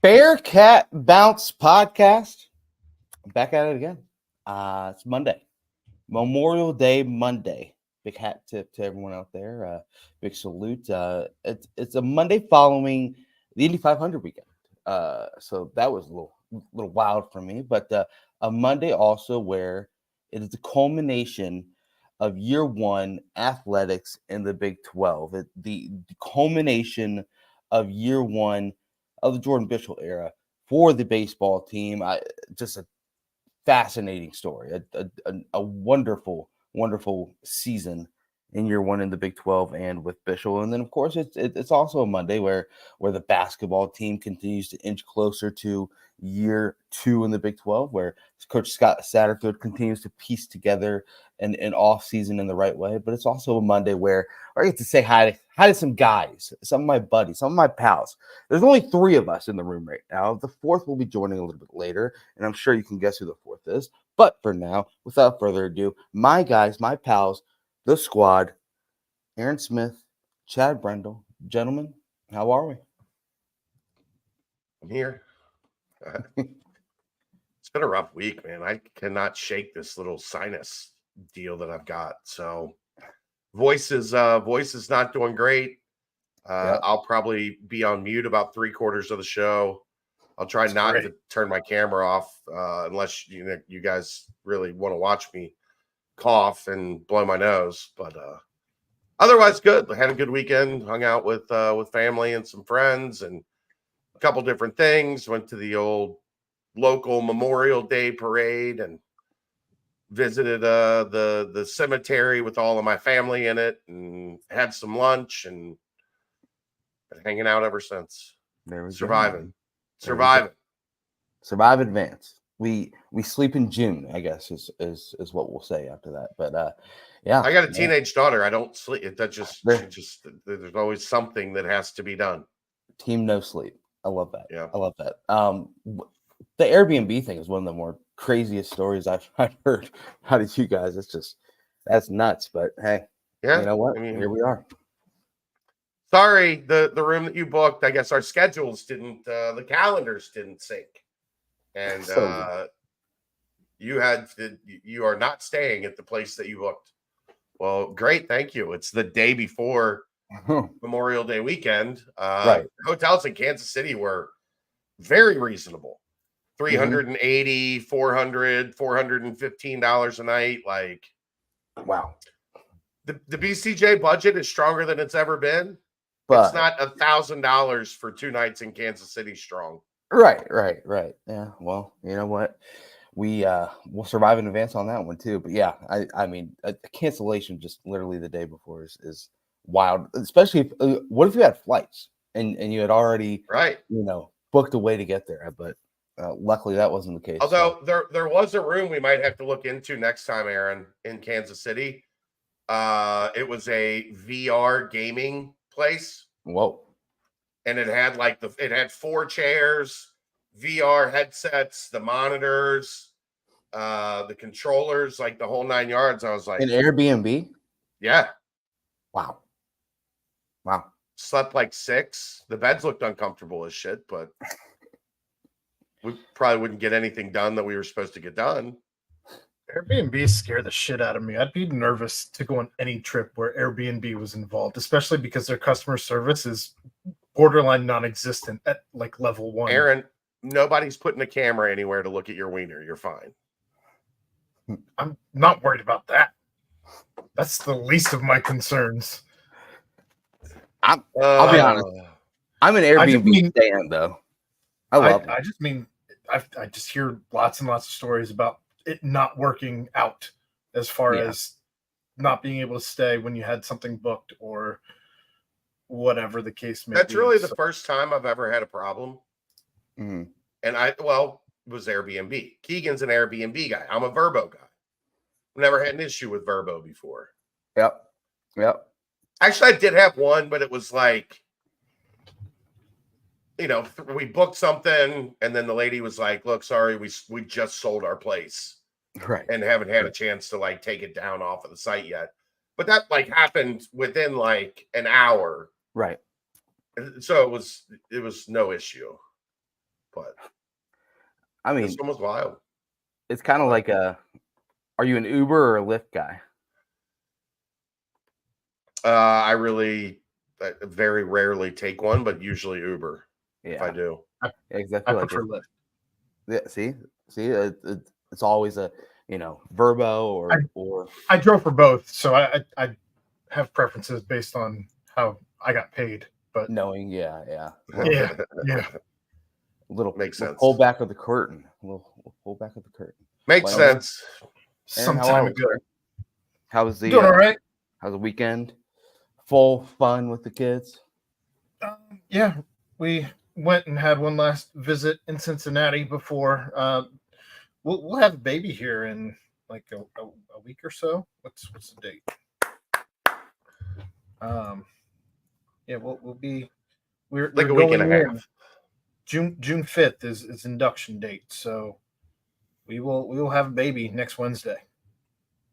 Bearcat Bounce Podcast. Back at it again. It's Monday, Memorial Day Monday. Big hat tip to everyone out there. Big salute. It's a Monday following the Indy 500 weekend. So that was a little wild for me. But a Monday also where it is the culmination of year one athletics in the Big 12. The culmination of year one of the Jordan Bishop era for the baseball team. Just a fascinating story, a wonderful season in year one in the Big 12 and with Bishop. And then, of course, it's also a Monday where the basketball team continues to inch closer to year two in the Big 12, where Coach Scott Satterfield continues to piece together an off season in the right way. But it's also a Monday where I get to say hi to some guys, some of my buddies, some of my pals. There's only three of us in the room right now. The fourth will be joining a little bit later, and I'm sure you can guess who the fourth is. But for now, without further ado, my guys, my pals, the squad, Aaron Smith, Chad Brendel. Gentlemen, how are we? I'm here. It's been a rough week, man. I cannot shake this little sinus deal that I've got. So voice is not doing great. Yep. I'll probably be on mute about 3/4 of the show. I'll try not to turn my camera off unless you guys really want to watch me cough and blow my nose. But otherwise, good. I had a good weekend. Hung out with family and some friends and a couple different things. Went to the old local Memorial Day parade and visited the cemetery with all of my family in it and had some lunch and been hanging out ever since. Surviving. Survive advance. We sleep in June, I guess is what we'll say after that. But yeah. I got a teenage daughter. I don't sleep. There's always something that has to be done. Team no sleep. I love that. Yeah. I love that. The Airbnb thing is one of the more craziest stories I've heard out of you guys. That's nuts. But hey, yeah, you know what? Here we are. Sorry, the room that you booked, I guess our schedules didn't, the calendars didn't sync. And you are not staying at the place that you booked. Well, great. Thank you. It's the day before Memorial Day weekend. Right. Hotels in Kansas City were very reasonable. $380, $400, $415 a night. Like, wow. The BCJ budget is stronger than it's ever been. But it's not $1,000 for 2 nights in Kansas City strong. Right. Yeah. Well, you know what? We'll survive in advance on that one too. But yeah, I mean, a cancellation just literally the day before is wild. Especially what if you had flights and you had already booked a way to get there, but luckily that wasn't the case. Although there was a room we might have to look into next time, Aaron, in Kansas City. It was a VR gaming place. Whoa. And it had it had 4 chairs, VR headsets, the monitors, the controllers, like the whole 9 yards. I was like, an Airbnb? Yeah. Wow. Slept like 6. The beds looked uncomfortable as shit, but we probably wouldn't get anything done that we were supposed to get done. Airbnb scare the shit out of me. I'd be nervous to go on any trip where Airbnb was involved, especially because their customer service is borderline non-existent at like level 1. Aaron, nobody's putting a camera anywhere to look at your wiener. You're fine. I'm not worried about that. That's the least of my concerns. I'll be honest. I'm an Airbnb fan, though. I love it. I just hear lots and lots of stories about it not working out as far as not being able to stay when you had something booked or whatever the case may be. That's really the first time I've ever had a problem. Mm-hmm. And it was Airbnb. Keegan's an Airbnb guy. I'm a Verbo guy. Never had an issue with Verbo before. Yep. Actually, I did have one, but it was like, we booked something, and then the lady was like, "Look, sorry, we just sold our place, right, and haven't had a chance to take it down off of the site yet." But that happened within an hour, right? So it was no issue. but I mean, this one was wild. it's kind of like are you an Uber or a Lyft guy? I very rarely take one, but usually Uber if I do. Exactly. I like prefer Lyft. Yeah, see, it's always a Verbo or I drove for both, so I have preferences based on how I got paid. But knowing, yeah. yeah. Little Makes sense. Pull back of the curtain. We'll pull back of the curtain. Makes sense. Some Aaron, time ago. How was the Doing all right? How's the weekend? Full fun with the kids? Yeah, we went and had one last visit in Cincinnati before. We'll have a baby here in like a week or so. What's the date? Yeah, we'll be we're Like we're a week and going a in. half. June 5th is induction date, so we will have a baby next Wednesday.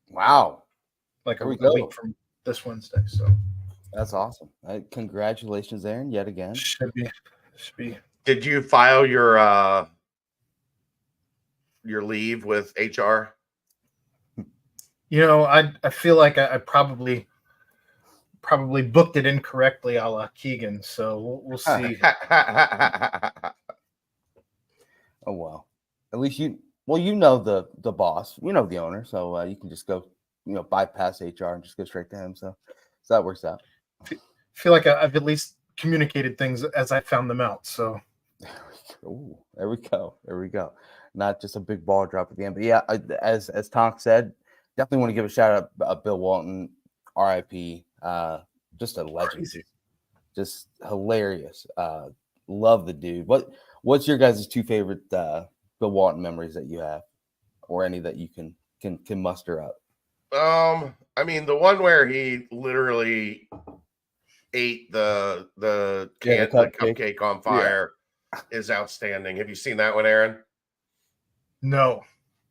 Wow, Like a we go. week from this Wednesday. So that's awesome. Congratulations, Aaron, yet again. Should be. Did you file your leave with HR? You know, I feel like I probably booked it incorrectly, a la Keegan. So we'll see. Oh well, at least you know the boss, you know the owner, so you can just go bypass HR and just go straight to him. So that works out. I feel like I've at least communicated things as I found them out. So there we go. Not just a big ball drop at the end, but yeah, as Tonk said, definitely want to give a shout out Bill Walton, RIP. Just a legend. Crazy. Just hilarious. Love the dude. What's your guys' two favorite Bill Walton memories that you have, or any that you can muster up? I mean, the one where he literally ate the cupcake on fire is outstanding. Have you seen that one, Aaron? No.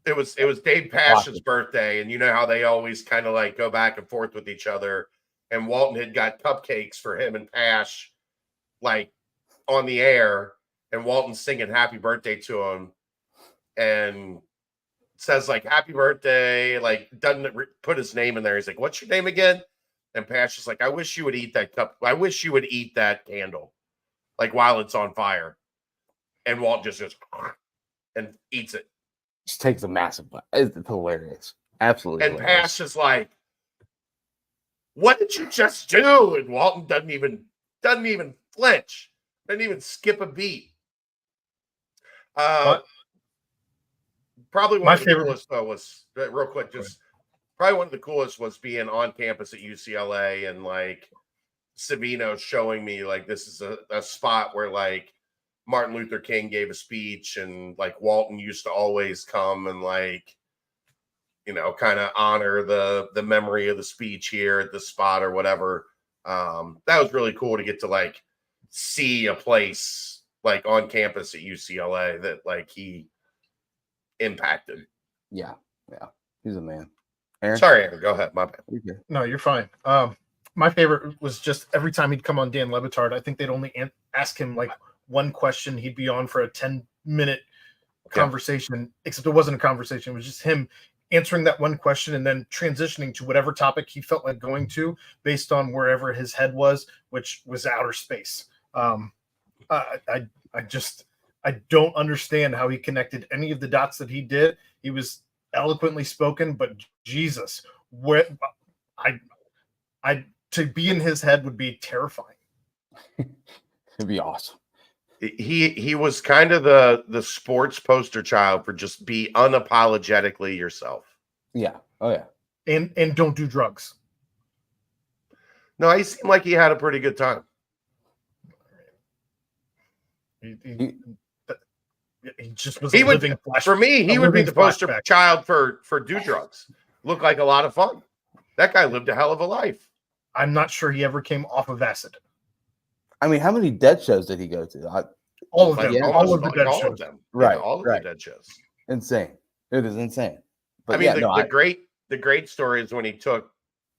It was Dave Pash's birthday, and you know how they always kind of like go back and forth with each other. And Walton had got cupcakes for him and Pash, like on the air, and Walton's singing happy birthday to him, and says like happy birthday, like doesn't put his name in there. He's like, "What's your name again?" And Pash is like, "I wish you would eat that cup. I wish you would eat that candle, like while it's on fire." And Walt just and eats it. Just takes a massive bite. It's hilarious. Absolutely. And hilarious. Pash is like, "What did you just do?" And Walton doesn't even flinch, doesn't even skip a beat. Probably one of the coolest though was real quick. Probably one of the coolest was being on campus at UCLA and like Savino showing me like this is a spot where like Martin Luther King gave a speech, and like Walton used to always come and like, kind of honor the memory of the speech here at the spot or whatever. That was really cool to get to like see a place like on campus at UCLA that like he impacted. Yeah. He's a man. Aaron? Sorry, Aaron, go ahead. My bad. Okay. No, you're fine. My favorite was just every time he'd come on Dan Le Batard, I think they'd only ask him like one question. He'd be on for a 10-minute conversation, except it wasn't a conversation. It was just him answering that one question and then transitioning to whatever topic he felt like going to based on wherever his head was, which was outer space. I don't understand how he connected any of the dots that he did. He was eloquently spoken, but Jesus, where I to be in his head would be terrifying. It'd be awesome. He was kind of the sports poster child for just be unapologetically yourself. Yeah. Oh yeah. And don't do drugs. No, he seemed like he had a pretty good time. He just was He a would, living flash. for me, he would be the poster child for do drugs. Looked like a lot of fun. That guy lived a hell of a life. I'm not sure he ever came off of acid. I mean, how many Dead shows did he go to? All of them. Yeah, all of the Dead shows. Of them. Right. Yeah, all of the Dead shows. Insane. It is insane. But I mean, the great story is when he took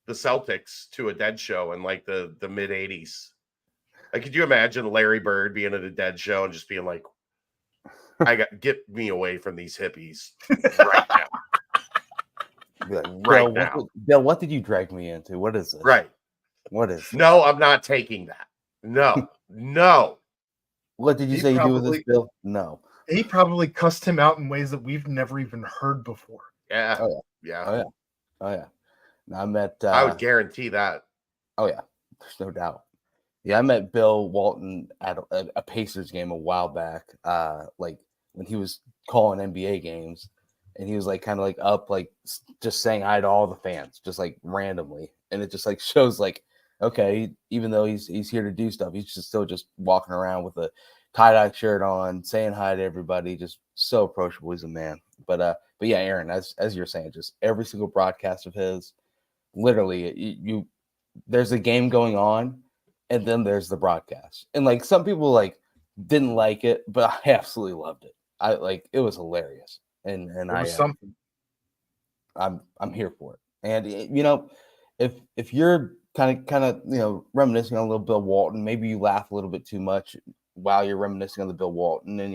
the Celtics to a Dead show in like the mid 80s. Like, could you imagine Larry Bird being at a Dead show and just being like, Get me away from these hippies right now. Be like, Right now. Bill, what did you drag me into? What is this? Right. What is this? No, I'm not taking that. No. What did you say you do with this, Bill? No. He probably cussed him out in ways that we've never even heard before. Yeah. Oh, Yeah. Oh yeah. I met. I would guarantee that. Oh yeah, there's no doubt. Yeah, I met Bill Walton at a Pacers game a while back. Like when he was calling NBA games, and he was like kind of like up, like just saying hi to all the fans, just like randomly, and it just like shows like, okay, even though he's here to do stuff, he's still just walking around with a tie-dye shirt on, saying hi to everybody, just so approachable. He's a man. But yeah, Aaron, as you're saying, just every single broadcast of his, literally, you there's a game going on, and then there's the broadcast. And like some people like didn't like it, but I absolutely loved it. It was hilarious. And it was something. I'm here for it. And you know, if you're kind of reminiscing on a little Bill Walton, maybe you laugh a little bit too much while you're reminiscing on the Bill Walton, and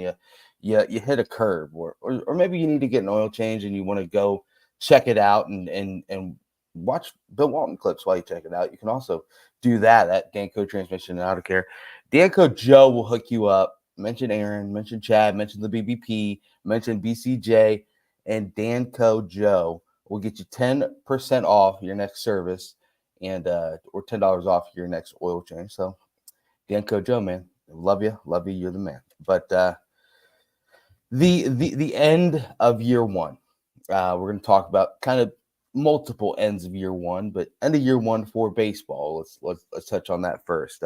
you hit a curve, or maybe you need to get an oil change and you want to go check it out and watch Bill Walton clips while you check it out. You can also do that at Danco Transmission and Auto Care. Danco Joe will hook you up. Mention Aaron, mention Chad, mention the BBP, mention BCJ, and Danco Joe will get you 10% off your next service, and or $10 off your next oil change. So Danco Joe, man, love you, you're the man. But the end of year one, we're going to talk about kind of multiple ends of year one, but end of year one for baseball. Let's touch on that first.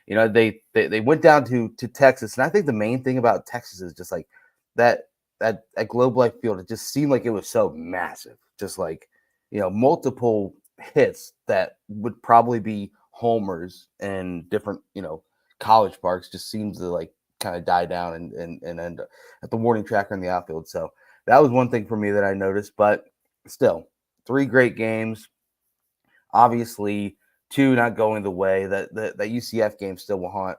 They went down to Texas, and I think the main thing about Texas is just like that Globe Life Field. It just seemed like it was so massive, just like multiple hits that would probably be homers in different college parks. Just seems to like kind of die down and end at the warning track or in the outfield. So that was one thing for me that I noticed, but still 3 great games. Obviously, 2 not going the way. That UCF game still will haunt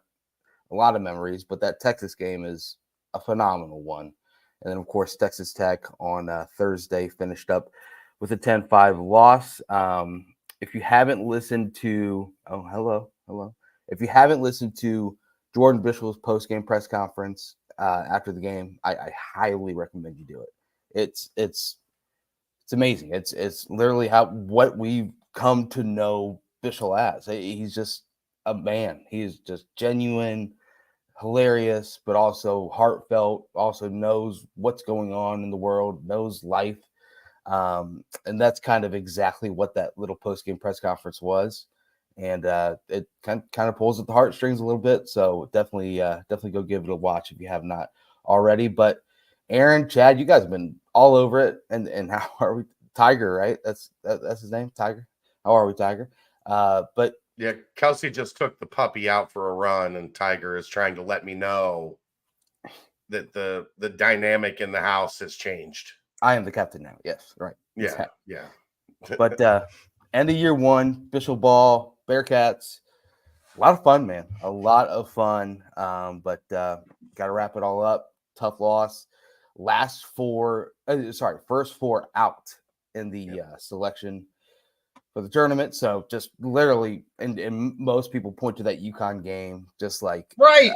a lot of memories, but that Texas game is a phenomenal one. And then, of course, Texas Tech on Thursday finished up with a 10-5 loss. If you haven't listened to hello. If you haven't listened to Jordan Bishop's post-game press conference after the game, I highly recommend you do it. It's amazing. It's literally what we've come to know Bishop as. He's just a man. He's just genuine, hilarious, but also heartfelt, also knows what's going on in the world, knows life. And that's kind of exactly what that little post-game press conference was. And it kind of pulls at the heartstrings a little bit. So definitely go give it a watch if you have not already. But Aaron, Chad, you guys have been all over it. And how are we? Tiger, right? That's his name, Tiger. How are we, Tiger? But yeah, Kelsey just took the puppy out for a run, and Tiger is trying to let me know that the dynamic in the house has changed. I am the captain now. Yes, right. Yeah. But end of year one, Bishop Ball, Bearcats. A lot of fun, man. A lot of fun. But got to wrap it all up. Tough loss. First 4 out in the selection for the tournament. So just literally, and most people point to that UConn game, just like right,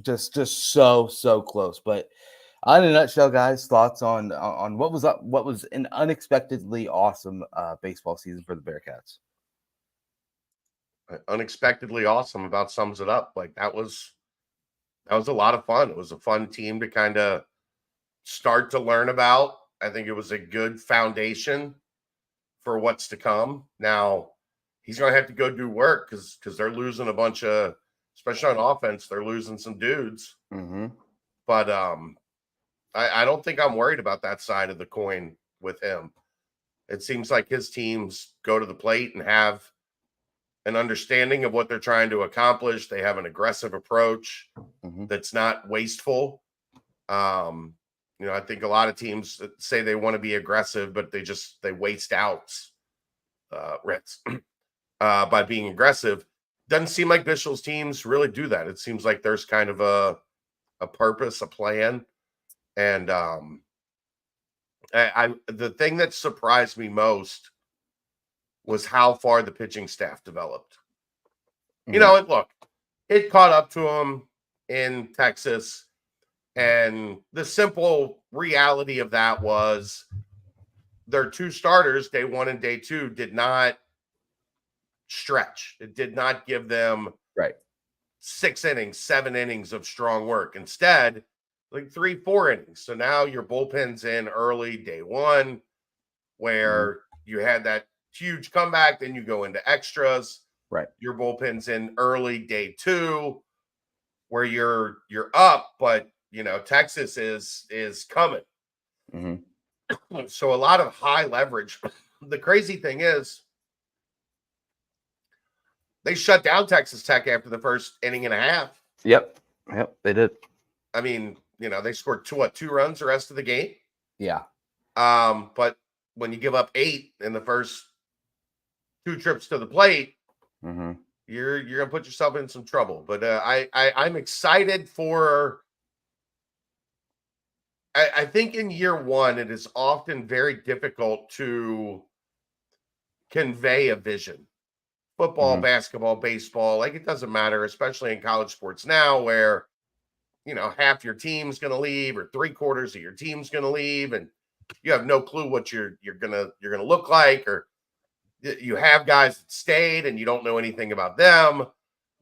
just so close. But in a nutshell, guys, thoughts on what was an unexpectedly awesome baseball season for the Bearcats. Unexpectedly awesome about sums it up. Like that was a lot of fun. It was a fun team to kind of start to learn about. I think it was a good foundation for what's to come. Now he's going to have to go do work because they're losing a bunch of, especially on offense, they're losing some dudes. Mm-hmm. But I don't think I'm worried about that side of the coin with him. It seems like his teams go to the plate and have an understanding of what they're trying to accomplish. They have an aggressive approach that's not wasteful. I think a lot of teams say they want to be aggressive, but they waste outs, by being aggressive. Doesn't seem like Bishop's teams really do that. It seems like there's kind of a purpose, a plan. And the thing that surprised me most was how far the pitching staff developed. Mhm. You know, it caught up to them in Texas. And the simple reality of that was their two starters, day one and day two, did not stretch. It did not give them Right. 6 innings, 7 innings of strong work. Instead, like 3-4 innings. So now your bullpen's in early day one, where you had that huge comeback, then you go into extras. Right. Your bullpen's in early day two, where you're up, but you know Texas is coming. Mm-hmm. So a lot of high leverage. The crazy thing is, they shut down Texas Tech after the first inning and a half. Yep, they did. I mean, you know, they scored two runs the rest of the game. Yeah. But when you give up 8 in the first 2 trips to the plate, Mm-hmm. you're gonna put yourself in some trouble. But I'm excited for. I think in year one, it is often very difficult to convey a vision. Football, basketball, baseball, like it doesn't matter, especially in college sports now, where you know half your team's going to leave or 3/4 of your team's going to leave, and you have no clue what you're gonna look like, or you have guys that stayed and you don't know anything about them.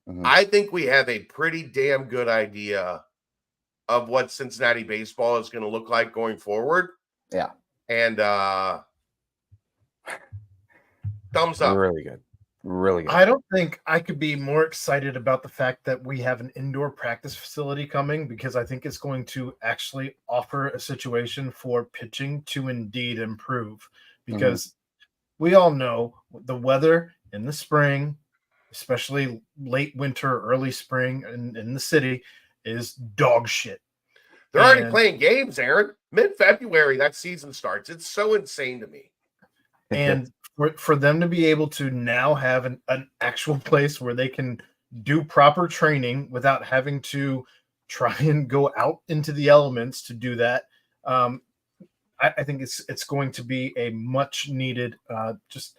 Mm-hmm. I think we have a pretty damn good idea of what Cincinnati baseball is going to look like going forward. Yeah. And thumbs up. Really good. Really good. I don't think I could be more excited about the fact that we have an indoor practice facility coming, because I think it's going to actually offer a situation for pitching to indeed improve. Because we all know the weather in the spring, especially late winter, early spring in the city, is dog shit. They're already playing games, Aaron. Mid-February, that season starts. It's so insane to me. And for them to be able to now have an actual place where they can do proper training without having to try and go out into the elements to do that, I think it's going to be a much needed just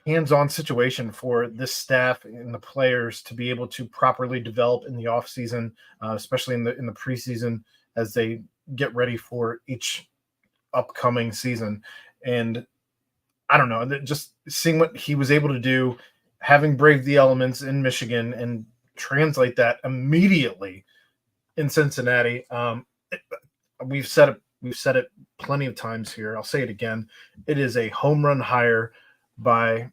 hands-on situation for this staff and the players to be able to properly develop in the off season, especially in the preseason, as they get ready for each upcoming season. And I don't know, just seeing what he was able to do, having braved the elements in Michigan and translate that immediately in Cincinnati. We've said it plenty of times here. I'll say it again. It is a home run hire by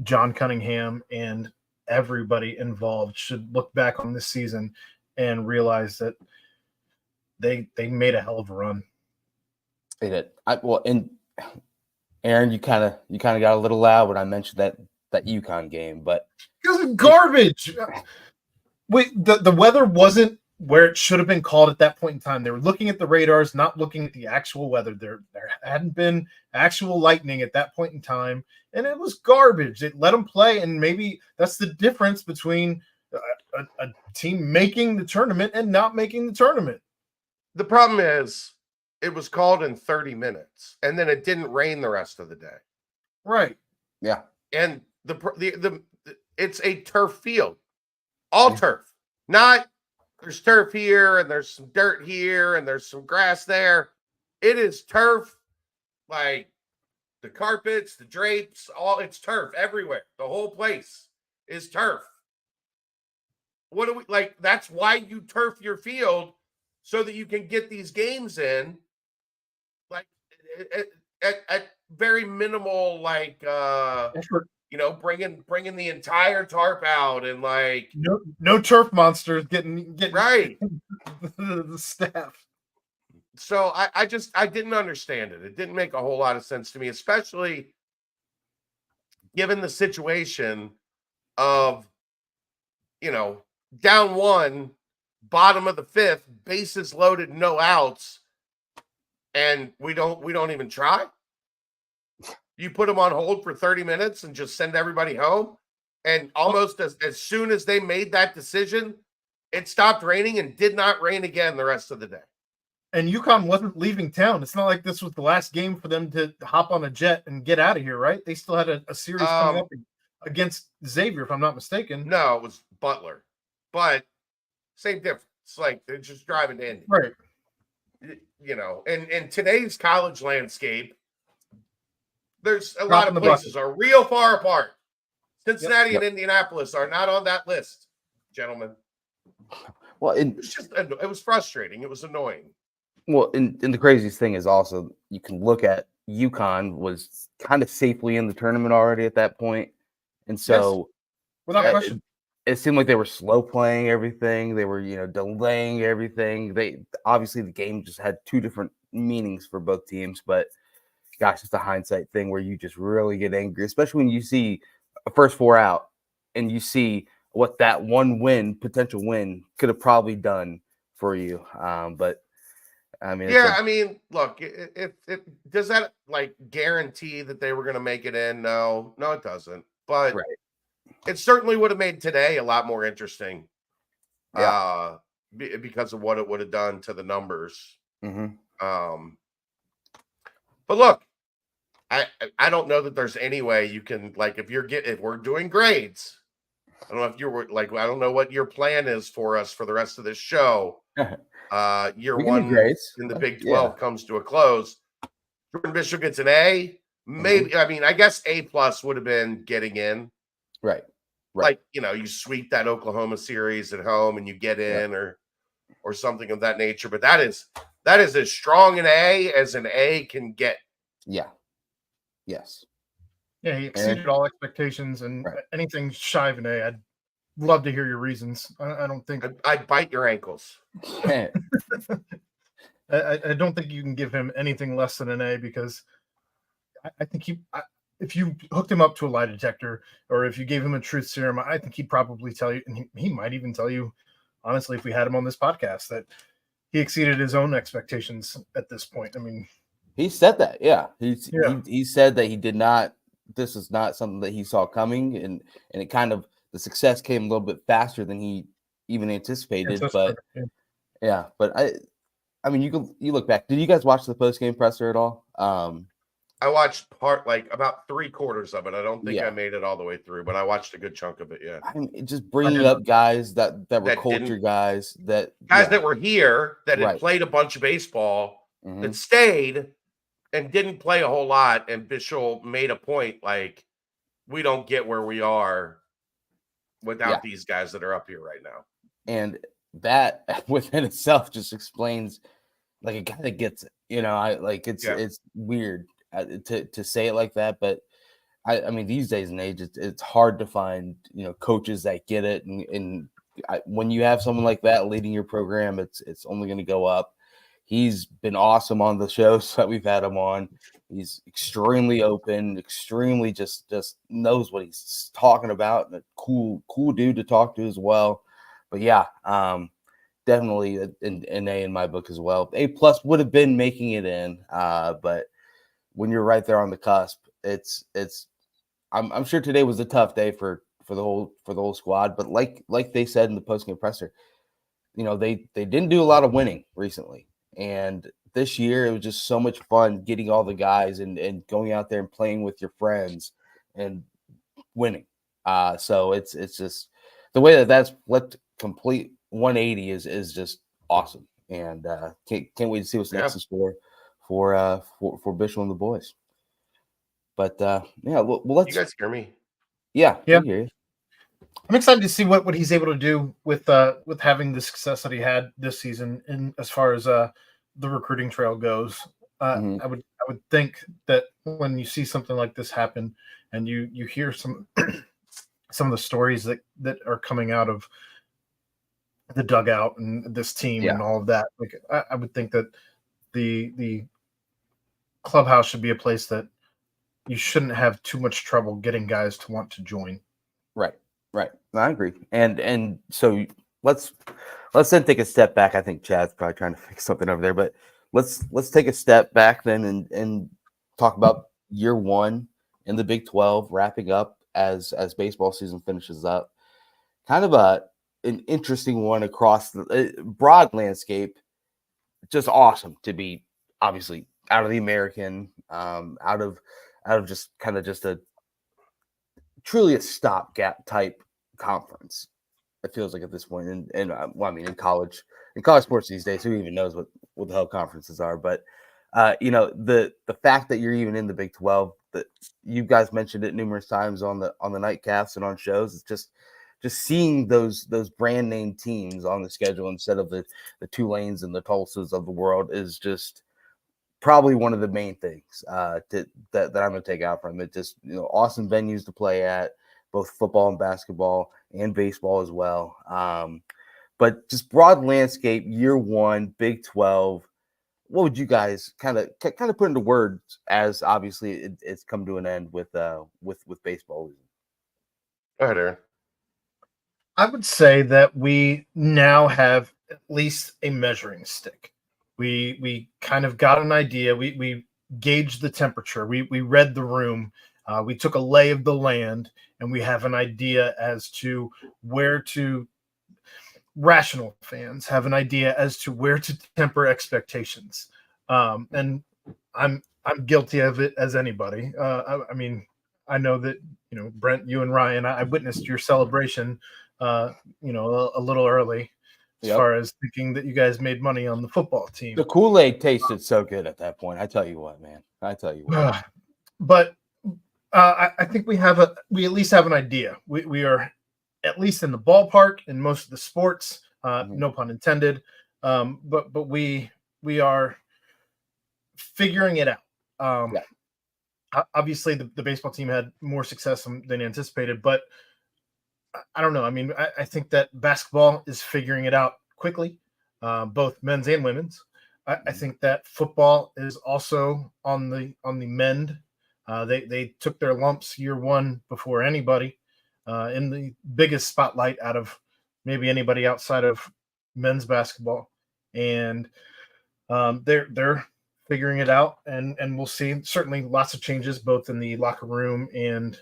John Cunningham, and everybody involved should look back on this season and realize that they made a hell of a run. They did. And Aaron, you kind of got a little loud when I mentioned that UConn game, but because it's garbage. Wait, the weather wasn't where it should have been called at that point in time. They were looking at the radars, not looking at the actual weather. There hadn't been actual lightning at that point in time, and it was garbage. They let them play, and maybe that's the difference between a team making the tournament and not making the tournament. The problem is it was called in 30 minutes, and then it didn't rain the rest of the day. Right. Yeah. And it's a turf field, all turf, not there's turf here and there's some dirt here and there's some grass there. It is turf, like the carpets, the drapes, it's turf everywhere. The whole place is turf. What do we like? That's why you turf your field, so that you can get these games in, like at very minimal, like effort. You know, bringing the entire tarp out, and like no turf monsters getting right the staff. So I didn't understand it. It didn't make a whole lot of sense to me, especially given the situation of, you know, down 1, bottom of the 5th, bases loaded, no outs, and we don't even try. You put them on hold for 30 minutes and just send everybody home. And almost as soon as they made that decision, it stopped raining and did not rain again the rest of the day. And UConn wasn't leaving town. It's not like this was the last game for them to hop on a jet and get out of here, right? They still had a series coming up against Xavier, if I'm not mistaken. No, it was Butler, but same difference. Like they're just driving to Indy, right? You know, and in today's college landscape, there's a lot of places are real far apart. Cincinnati and Indianapolis are not on that list, gentlemen. Well, it was frustrating. It was annoying. Well, and the craziest thing is also you can look at UConn was kind of safely in the tournament already at that point, and so without question, it seemed like they were slow playing everything. They were, delaying everything. They obviously the game just had two different meanings for both teams, but gosh, it's a hindsight thing where you just really get angry, especially when you see a first four out and you see what that one potential win could have probably done for you. But I mean, look, it does that like guarantee that they were going to make it in? No, it doesn't. But it certainly would have made today a lot more interesting. Yeah. Because of what it would have done to the numbers. Mm-hmm. But look, I don't know that there's any way you can, like, if we're doing grades, I don't know if I don't know what your plan is for us for the rest of this show. Year one in the Big 12 comes to a close. Jordan Bishop gets an A. Maybe, mm-hmm. I guess A+ would have been getting in. Right. Like, you sweep that Oklahoma series at home and you get in or something of that nature. But that is as strong an A as an A can get. Yeah. Yes. Yeah, he exceeded all expectations, and anything shy of an A, I'd love to hear your reasons. I don't think I'd bite your ankles. I don't think you can give him anything less than an A, because I think if you hooked him up to a lie detector or if you gave him a truth serum, I think he'd probably tell you, and he might even tell you, honestly, if we had him on this podcast, that he exceeded his own expectations at this point. I mean, he said that, he said that he did not. This is not something that he saw coming, and it kind of the success came a little bit faster than he even anticipated. But I mean, you look back. Did you guys watch the post game presser at all? I watched about 3/4 of it. I don't think I made it all the way through, but I watched a good chunk of it. Yeah, I mean, just bringing up guys that were culture guys that were here that had played a bunch of baseball that stayed and didn't play a whole lot. And Bishop made a point like, we don't get where we are without these guys that are up here right now. And that within itself just explains, like, a guy that gets it. It's weird to say it like that, but I mean, these days and age, it's hard to find coaches that get it, and when you have someone like that leading your program, it's only going to go up. He's been awesome on the shows that we've had him on. He's extremely open, extremely just knows what he's talking about, and a cool dude to talk to as well. But definitely an A in my book as well. A+ would have been making it in, but when you're right there on the cusp, I'm sure today was a tough day for the whole squad. But like they said in the post-game presser, they didn't do a lot of winning recently, and this year it was just so much fun getting all the guys and going out there and playing with your friends and winning. So it's just the way that's flipped complete 180 is just awesome, and can't wait to see what's next in store for Bishop and the boys. But well, let's. You guys hear me? Yeah. I hear you. I'm excited to see what he's able to do with having the success that he had this season, in as far as the recruiting trail goes. I would think that when you see something like this happen, and you hear some of the stories that are coming out of the dugout and this team and all of that, like I would think that the clubhouse should be a place that you shouldn't have too much trouble getting guys to want to join. Right. I agree. And so let's then take a step back. I think Chad's probably trying to fix something over there, but let's take a step back then and talk about year one in the Big 12 wrapping up as baseball season finishes up. Kind of an interesting one across the broad landscape. Just awesome to be obviously out of the American, out of just kind of just a truly a stopgap type conference. It feels like at this point, and well, I mean, in college sports these days, who even knows what the hell conferences are? But the fact that you're even in the Big 12, that you guys mentioned it numerous times on the nightcasts and on shows, it's just seeing those brand name teams on the schedule instead of the Tulanes and the Tulsas of the world is just probably one of the main things that I'm going to take out from it. Just awesome venues to play at, both football and basketball and baseball as well. But just broad landscape, year one, Big 12. What would you guys kind of put into words as obviously it's come to an end with baseball? Go ahead, Aaron. I would say that we now have at least a measuring stick. We kind of got an idea. We gauged the temperature. We read the room. We took a lay of the land, and we have an idea as to where to. Rational fans have an idea as to where to temper expectations, and I'm guilty of it as anybody. I mean, I know that Brent, you and Ryan, I witnessed your celebration, a little early, as far as thinking that you guys made money on the football team. The Kool-Aid tasted so good at that point. I tell you what, man. I tell you what. But I think we at least have an idea. We are at least in the ballpark in most of the sports, no pun intended. But we are figuring it out. Obviously, the baseball team had more success than anticipated, but I don't know. I mean, I think that basketball is figuring it out quickly, both men's and women's. I think that football is also on the mend. They took their lumps year one before anybody, in the biggest spotlight out of maybe anybody outside of men's basketball, and they're figuring it out, and we'll see. Certainly, lots of changes both in the locker room and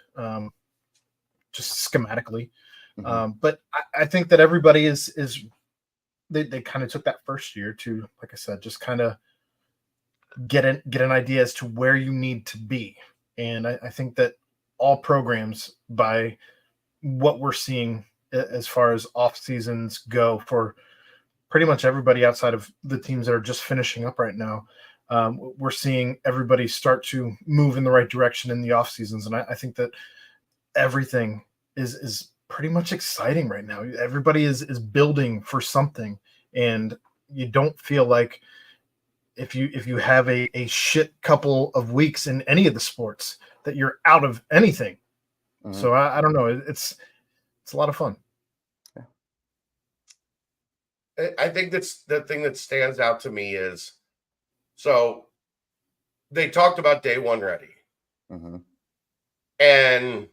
just schematically. But I think that everybody is they kind of took that first year to, like I said, just kind of get an idea as to where you need to be. And I think that all programs, by what we're seeing as far as off seasons go for pretty much everybody outside of the teams that are just finishing up right now, we're seeing everybody start to move in the right direction in the off seasons. And I think that everything is pretty much exciting right now. Everybody is building for something, and you don't feel like if you have a shit couple of weeks in any of the sports that you're out of anything. So I don't know. It's a lot of fun. I think that's the thing that stands out to me is, so they talked about day one ready. And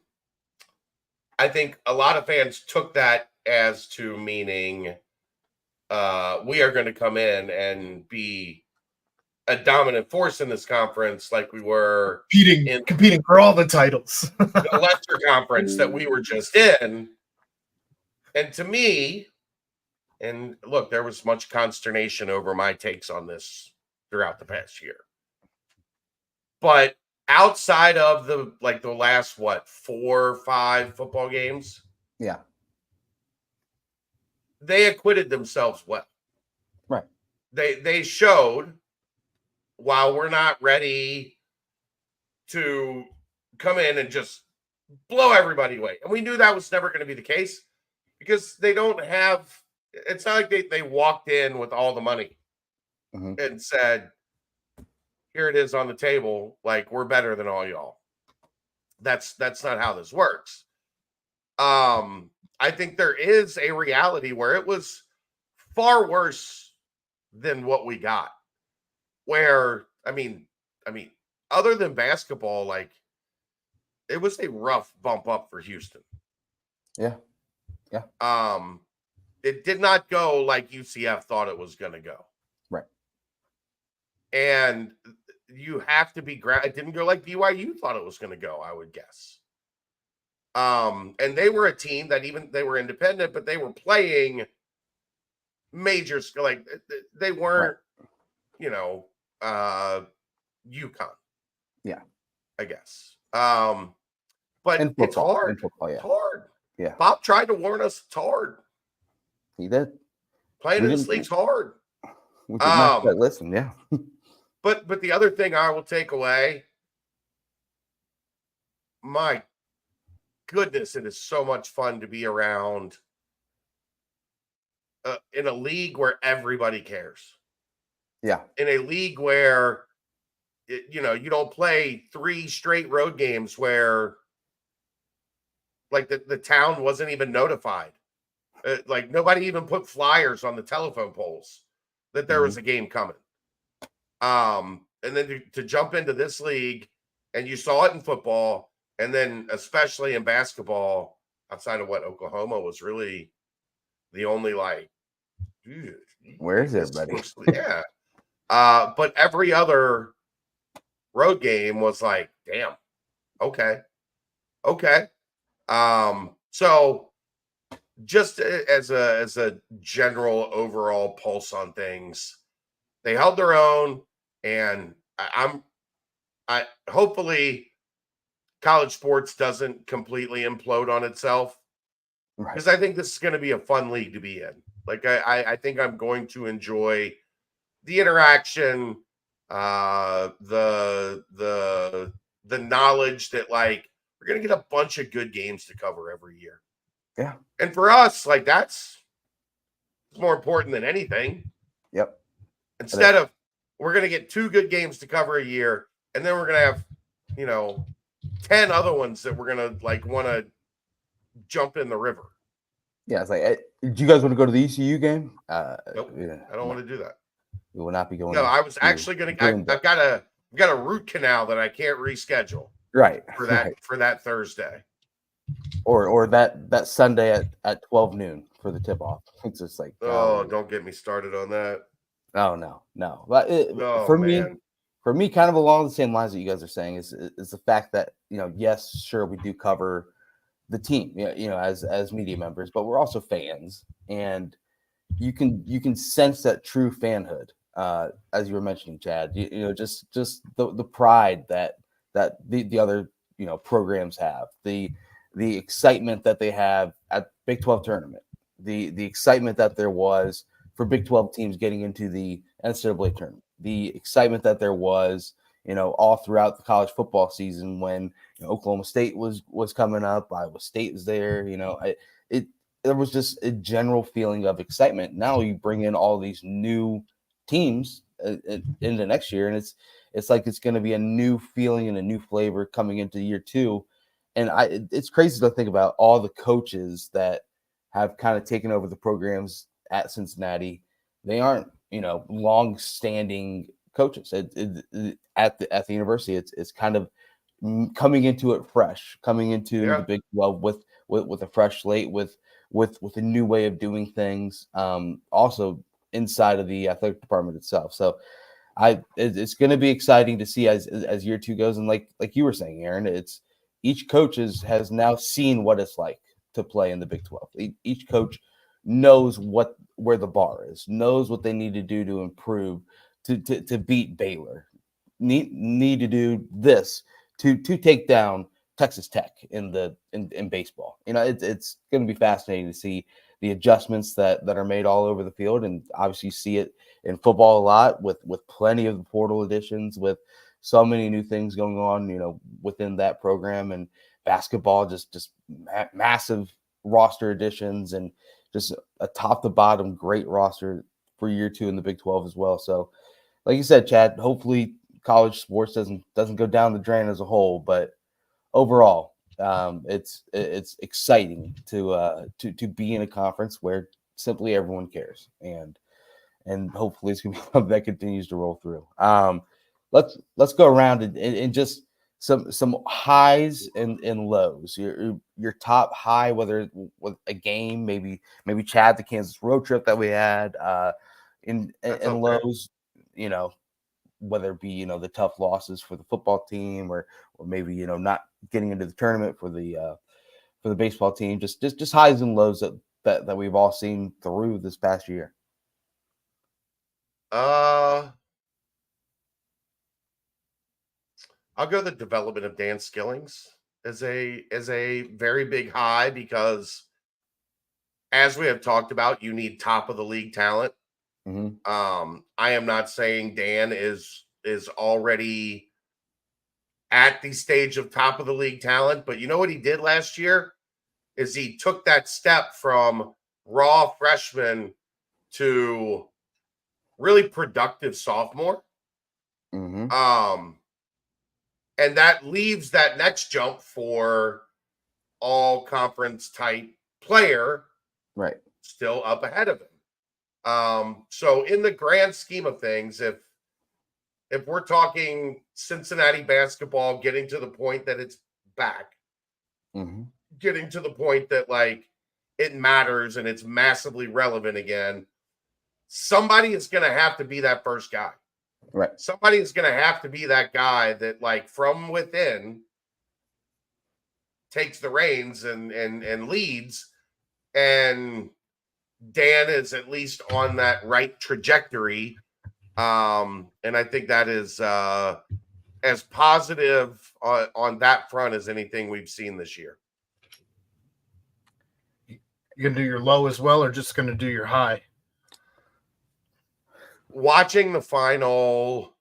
I think a lot of fans took that as to meaning we are going to come in and be a dominant force in this conference like we were competing for all the titles. The lesser conference that we were just in. And to me, and look, there was much consternation over my takes on this throughout the past year. But outside of the last 4 or 5 football games, they acquitted themselves well. Right. They showed, while we're not ready to come in and just blow everybody away. And we knew that was never going to be the case, because they don't have, it's not like they walked in with all the money and said, here it is on the table, like, we're better than all y'all. That's not how this works. I think there is a reality where it was far worse than what we got. Where, I mean, other than basketball, like, it was a rough bump up for Houston. Yeah. It did not go like UCF thought it was going to go. Right. And you have to be it didn't go like BYU thought it was going to go, I would guess. And they were a team that they were independent, but they were playing major, like they weren't, UConn. Yeah. I guess. But In it's football. hard. In football, yeah. It's hard. Yeah. Bob tried to warn us it's hard. He did. Playing in this league's hard. We did not listen, yeah. But the other thing I will take away, my goodness, it is so much fun to be around in a league where everybody cares. Yeah. In a league where, you don't play 3 straight road games where, like, the town wasn't even notified. Like, nobody even put flyers on the telephone poles that there was a game coming. And then to jump into this league, and you saw it in football, and then especially in basketball, outside of what Oklahoma was really the only, like, dude, where is everybody? Yeah. But every other road game was like, damn, okay. So just as a general overall pulse on things, they held their own, and I hopefully college sports doesn't completely implode on itself, because I think this is going to be a fun league to be in. Like, I think I'm going to enjoy the interaction, the knowledge that, like, we're going to get a bunch of good games to cover every year. Yeah. And for us, like, that's more important than anything. Yep. Instead of, we're going to get 2 good games to cover a year, and then we're going to have, 10 other ones that we're going to, like, want to jump in the river. Yeah, it's like, hey, do you guys want to go to the ECU game? Nope. Yeah, I don't want to do that. We will not be going. No, I was actually going to. I've got a root canal that I can't reschedule. Right. For that Thursday. Or that Sunday at 12 noon for the tip off. It's just like, don't get me started on that. Oh no. But for me, kind of along the same lines that you guys are saying is the fact that, yes, sure, we do cover the team, as media members, but we're also fans, and you can sense that true fanhood, as you were mentioning, Chad. Just the pride that the other programs have, the excitement that they have at Big 12 tournament, the excitement that there was for Big 12 teams getting into the NCAA tournament, the excitement that there was, all throughout the college football season when Oklahoma State was coming up, Iowa State was there. There was just a general feeling of excitement. Now you bring in all these new teams into next year, and it's like it's going to be a new feeling and a new flavor coming into year 2. And it's crazy to think about all the coaches that have kind of taken over the programs at Cincinnati. They aren't, long-standing coaches at the university. It's kind of coming into it fresh, coming into the Big 12 with a fresh slate, with a new way of doing things. Also inside of the athletic department itself. So it's going to be exciting to see as year 2 goes. And like you were saying, Aaron, it's each coach has now seen what it's like to play in the Big 12. Each coach knows where the bar is, knows what they need to do to improve, to beat Baylor, need to do this to take down Texas Tech in baseball. It's going to be fascinating to see the adjustments that are made all over the field, and obviously you see it in football a lot with plenty of the portal additions, with so many new things going on, within that program, and basketball just massive roster additions, and just a top to bottom great roster for year 2 in the Big 12 as well. So, like you said, Chad, hopefully college sports doesn't go down the drain as a whole, but overall, it's exciting to be in a conference where simply everyone cares, and hopefully it's gonna be something that continues to roll through. Let's go around and just some highs and lows. Your top high, whether with a game, maybe Chad, the Kansas road trip that we had, and lows, whether it be the tough losses for the football team, or maybe not getting into the tournament for the for the baseball team. Just highs and lows that we've all seen through this past year. I'll go the development of Dan Skillings as a very big high, because as we have talked about, you need top of the league talent. Mm-hmm. I am not saying Dan is already at the stage of top of the league talent, but you know what he did last year is he took that step from raw freshman to really productive sophomore. Mm-hmm. And that leaves that next jump for all conference type player Right. still up ahead of him. So in the grand scheme of things, if we're talking Cincinnati basketball getting to the point that it's back, Mm-hmm. getting to the point that like it matters and it's massively relevant again, somebody is going to have to be that first guy. Right. Somebody is going to have to be that guy that like from within takes the reins and leads. And Dan is at least on that right trajectory. And I think that is as positive on that front as anything we've seen this year. You gonna do your low as well, or just gonna do your high? Watching the final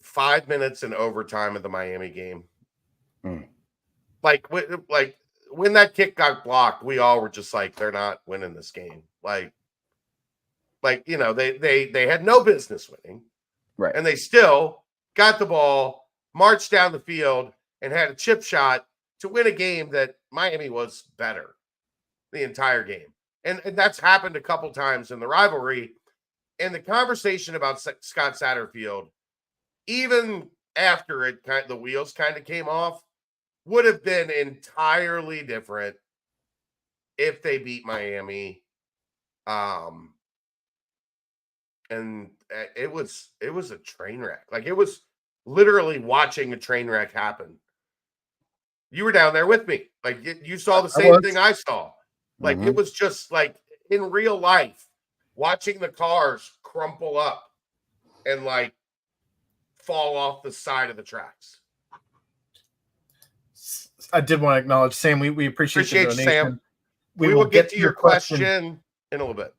5 minutes in overtime of the Miami game, like when that kick got blocked, we all were just like, they're not winning this game. Like you know, they had no business winning, right? And they still got the ball, marched down the field, and had a chip shot to win a game that Miami was better the entire game. And that's happened a couple times in the rivalry. And the conversation about Scott Satterfield, even after the wheels kind of came off, would have been entirely different if they beat Miami. And it was a train wreck. Like, it was literally watching a train wreck happen. You were down there with me. Like, you saw the same thing I saw. Like, It was just like in real life, watching the cars crumple up and like fall off the side of the tracks. I did want to acknowledge, Sam, we appreciate the donation. Sam. We will get to your question in a little bit.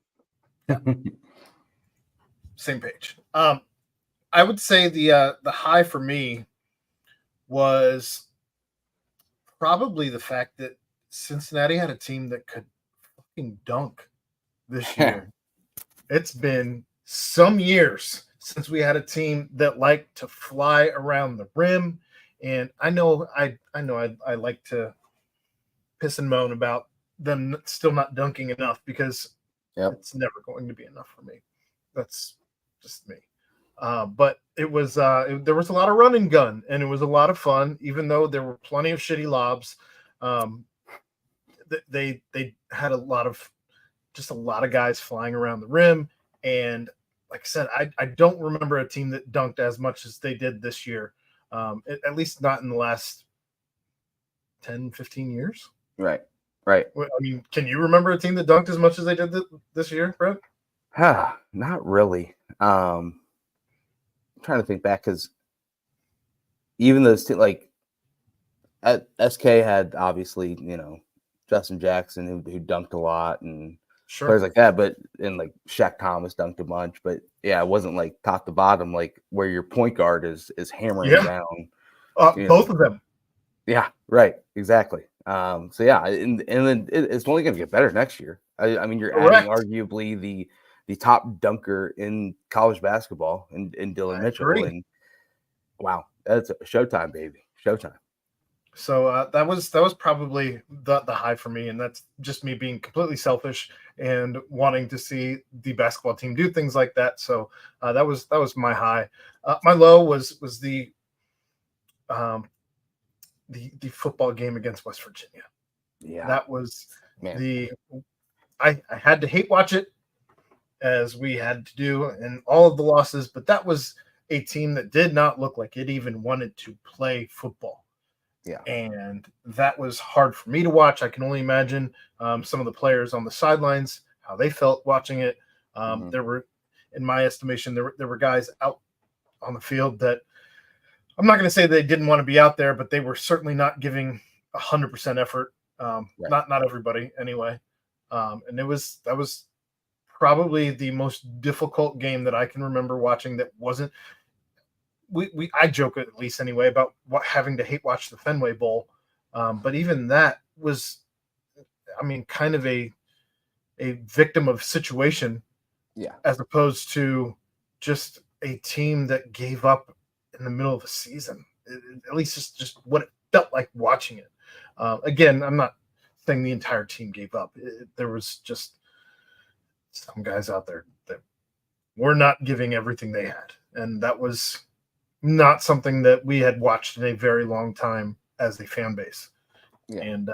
Same page. I would say the high for me was probably the fact that Cincinnati had a team that could fucking dunk this year. It's been some years since we had a team that liked to fly around the rim. And I know I like to piss and moan about them still not dunking enough, because it's never going to be enough for me. That's just me. But it was there was a lot of run and gun, and it was a lot of fun, even though there were plenty of shitty lobs. They had a lot of guys flying around the rim, and like I said, I don't remember a team that dunked as much as they did this year. At least not in the last 10, 15 years. Right. I mean, can you remember a team that dunked as much as they did this year, Brett? Not really. I'm trying to think back, because even those like SK had obviously, Justin Jackson who dunked a lot and players like that, but like Shaq Thomas dunked a bunch, but it wasn't like top to bottom, like where your point guard is hammering down. Both of them. Yeah, right, exactly. And then it's only going to get better next year. I mean, you're adding arguably the top dunker in college basketball in Dylan Mitchell. And wow, that's a showtime, baby, showtime. So that was probably the high for me, and that's just me being completely selfish and wanting to see the basketball team do things like that. So that was my high. My low was the football game against West Virginia. Yeah, that was I had to hate watch it, as we had to do, and all of the losses, but that was a team that did not look like it even wanted to play football. Yeah. And that was hard for me to watch. I can only imagine some of the players on the sidelines, how they felt watching it. There were, in my estimation, there were guys out on the field that I'm not going to say they didn't want to be out there, but they were certainly not giving 100% effort. Right. Not everybody anyway. And that was probably the most difficult game that I can remember watching. That wasn't. I joke at least anyway about having to hate watch the Fenway Bowl, but even that was, I mean, kind of a victim of situation, as opposed to just a team that gave up in the middle of a season. At least it's just what it felt like watching it. Again, I'm not saying the entire team gave up. There was just some guys out there that were not giving everything they had, and that was not something that we had watched in a very long time as a fan base. Yeah. And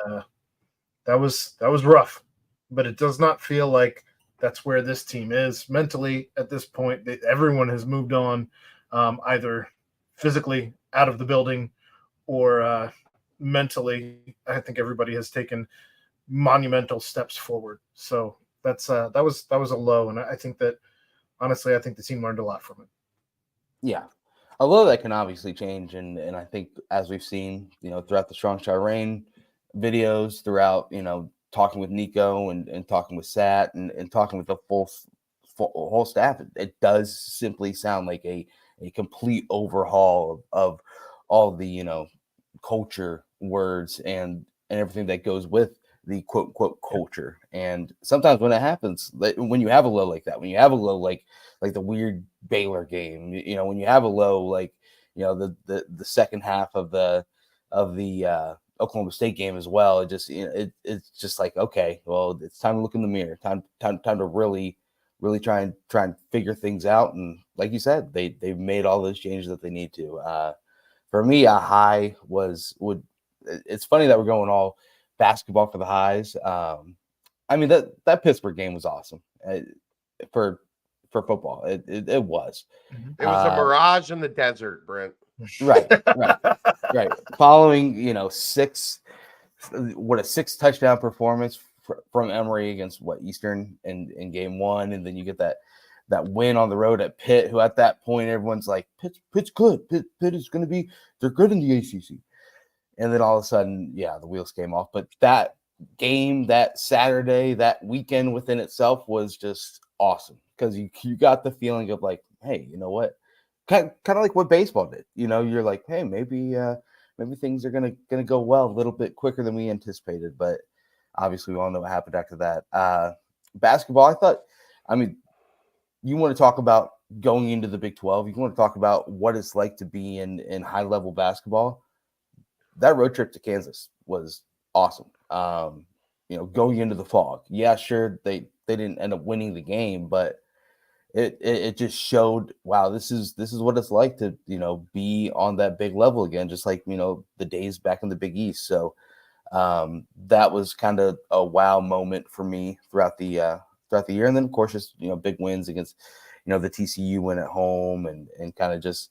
that was rough, but it does not feel like that's where this team is mentally at this point. Everyone has moved on, either physically out of the building or mentally. I think everybody has taken monumental steps forward. So that was a low. And I think that, honestly, I think the team learned a lot from it. Yeah. Although that can obviously change, and I think as we've seen, throughout the Strong Shy Rain videos, throughout, talking with Nico and talking with Sat and talking with the full whole staff, it does simply sound like a complete overhaul of all the, culture words and everything that goes with the quote unquote culture. And sometimes when it happens, when you have a low like that, when you have a low like the weird Baylor game, when you have a low like the second half of the Oklahoma State game as well, it just it's just like, okay, well, it's time to look in the mirror, time to really try and figure things out. And like you said, they've made all those changes that they need to. For me, a high it's funny that we're going all basketball for the highs. I mean, that Pittsburgh game was awesome for football. It was. It was a mirage in the desert, Brent. Right. Following, a 6 touchdown performance from Emory against Eastern in game 1, and then you get that win on the road at Pitt, who at that point everyone's like, Pitt's good. Pitt is going to be, they're good in the ACC. And then all of a sudden, the wheels came off. But that game, that Saturday, that weekend within itself was just awesome, because you got the feeling of like, hey, you know what? Kind of like what baseball did. You're like, hey, maybe things are gonna go well a little bit quicker than we anticipated. But obviously, we all know what happened after that. Basketball, you want to talk about going into the Big 12. You want to talk about what it's like to be in high level basketball. That road trip to Kansas was awesome. Going into the fog. Yeah, sure, they didn't end up winning the game, but it just showed, wow, this is what it's like to, be on that big level again, just like, the days back in the Big East. So that was kind of a wow moment for me throughout the year. And then of course, just, big wins against, the TCU win at home, and kind of just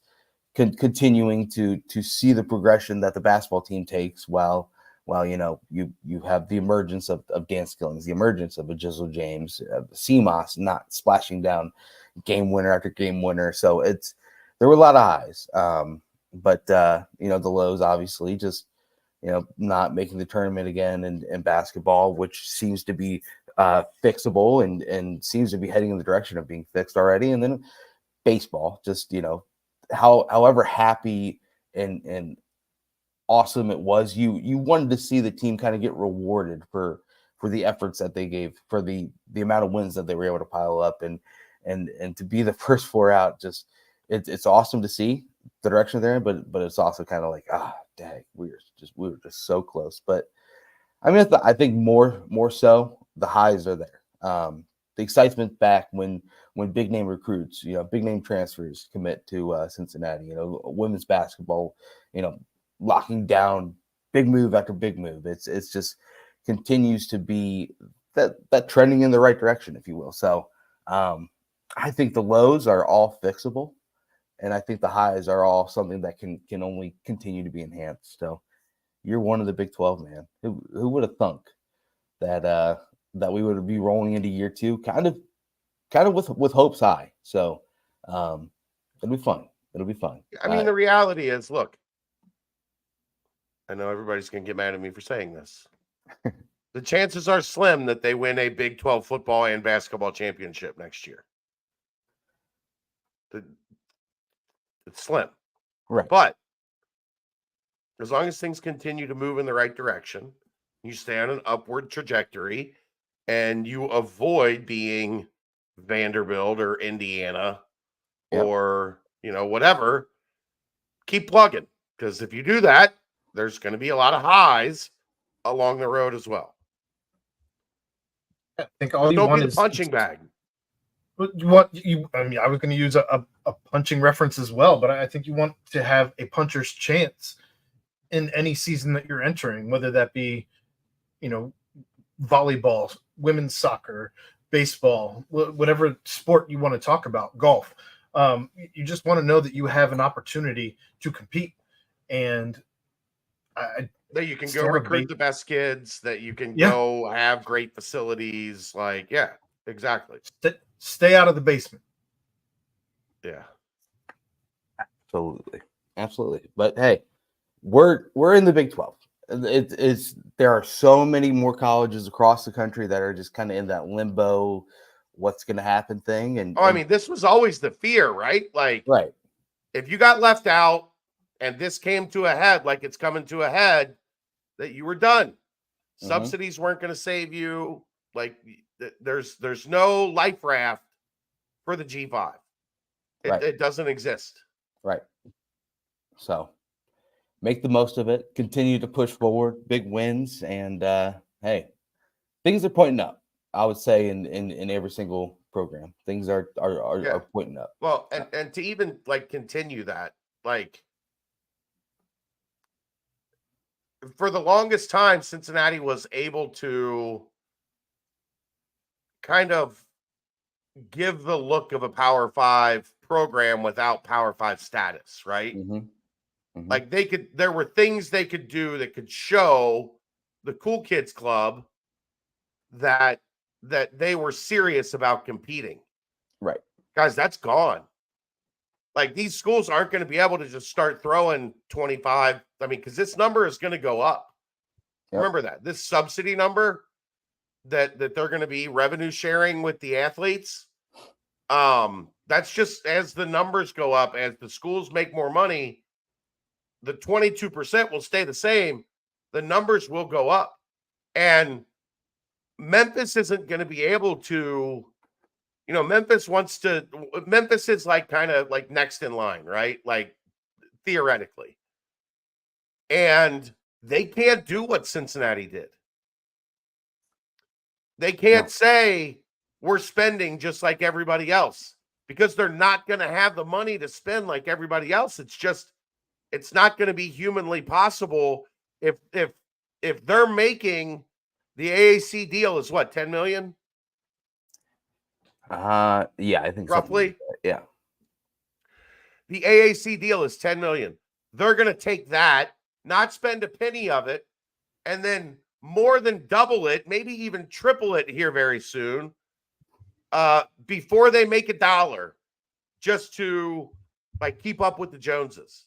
continuing to see the progression that the basketball team takes while you have the emergence of Dan Skillings, the emergence of a Jizzle James, CMOS not splashing down game winner after game winner. So there were a lot of highs, but the lows, obviously, just not making the tournament again in basketball, which seems to be fixable and seems to be heading in the direction of being fixed already. And then baseball, just however happy and awesome it was, you wanted to see the team kind of get rewarded for the efforts that they gave, for the amount of wins that they were able to pile up, and to be the first 4 out. Just it's awesome to see the direction they're in, but it's also kind of like, dang, we were just so close. But I mean, I think more so the highs are there. The excitement back when big name recruits, big name transfers commit to Cincinnati, women's basketball, locking down big move after big move. It's just continues to be that trending in the right direction, if you will. So I think the lows are all fixable, and I think the highs are all something that can only continue to be enhanced. So Year one of the Big 12, man. Who would have thunk that that we would be rolling into year two, kind of with hopes high. So it'll be fun. It'll be fun. I mean, the reality is, look, I know everybody's going to get mad at me for saying this. The chances are slim that they win a Big 12 football and basketball championship next year. It's slim. Right. But as long as things continue to move in the right direction, you stay on an upward trajectory, and you avoid being Vanderbilt or Indiana or, whatever, keep plugging. Because if you do that, there's going to be a lot of highs along the road as well. I think all you don't want be the is punching bag. I was going to use a punching reference as well, but I think you want to have a puncher's chance in any season that you're entering, whether that be, volleyball, women's soccer, baseball, whatever sport you want to talk about, golf. You just want to know that you have an opportunity to compete, and that you can go recruit the best kids, that you can go have great facilities. Like, yeah, exactly. Stay out of the basement. Yeah. Absolutely. But hey, we're in the Big 12. There are so many more colleges across the country that are just kind of in that limbo, what's going to happen thing. And I mean, this was always the fear, right? Like, right. If you got left out and this came to a head, like it's coming to a head, that you were done. Mm-hmm. Subsidies weren't going to save you. Like, there's no life raft for the G5. It doesn't exist. Right. So make the most of it. Continue to push forward. Big wins. And hey, things are pointing up. I would say in every single program, things are pointing up. Well, and to even like continue that, like for the longest time, Cincinnati was able to kind of give the look of a Power 5 program without Power 5 status, right? Mm-hmm. Mm-hmm. Like there were things they could do that could show the Cool Kids Club that they were serious about competing. Right. Guys, that's gone. Like, these schools aren't going to be able to just start throwing 25. I mean, because this number is going to go up. Yep. Remember that. This subsidy number that they're going to be revenue sharing with the athletes, that's just as the numbers go up, as the schools make more money, the 22% will stay the same. The numbers will go up. And Memphis isn't going to be able to, Memphis is like kind of like next in line, right? Like, theoretically. And they can't do what Cincinnati did. They can't say we're spending just like everybody else, because they're not going to have the money to spend like everybody else. It's not going to be humanly possible if they're making the AAC deal is what, 10 million? Yeah, I think roughly. Yeah. The AAC deal is 10 million. They're going to take that, not spend a penny of it, and then more than double it, maybe even triple it here very soon, before they make $1, just to like keep up with the Joneses.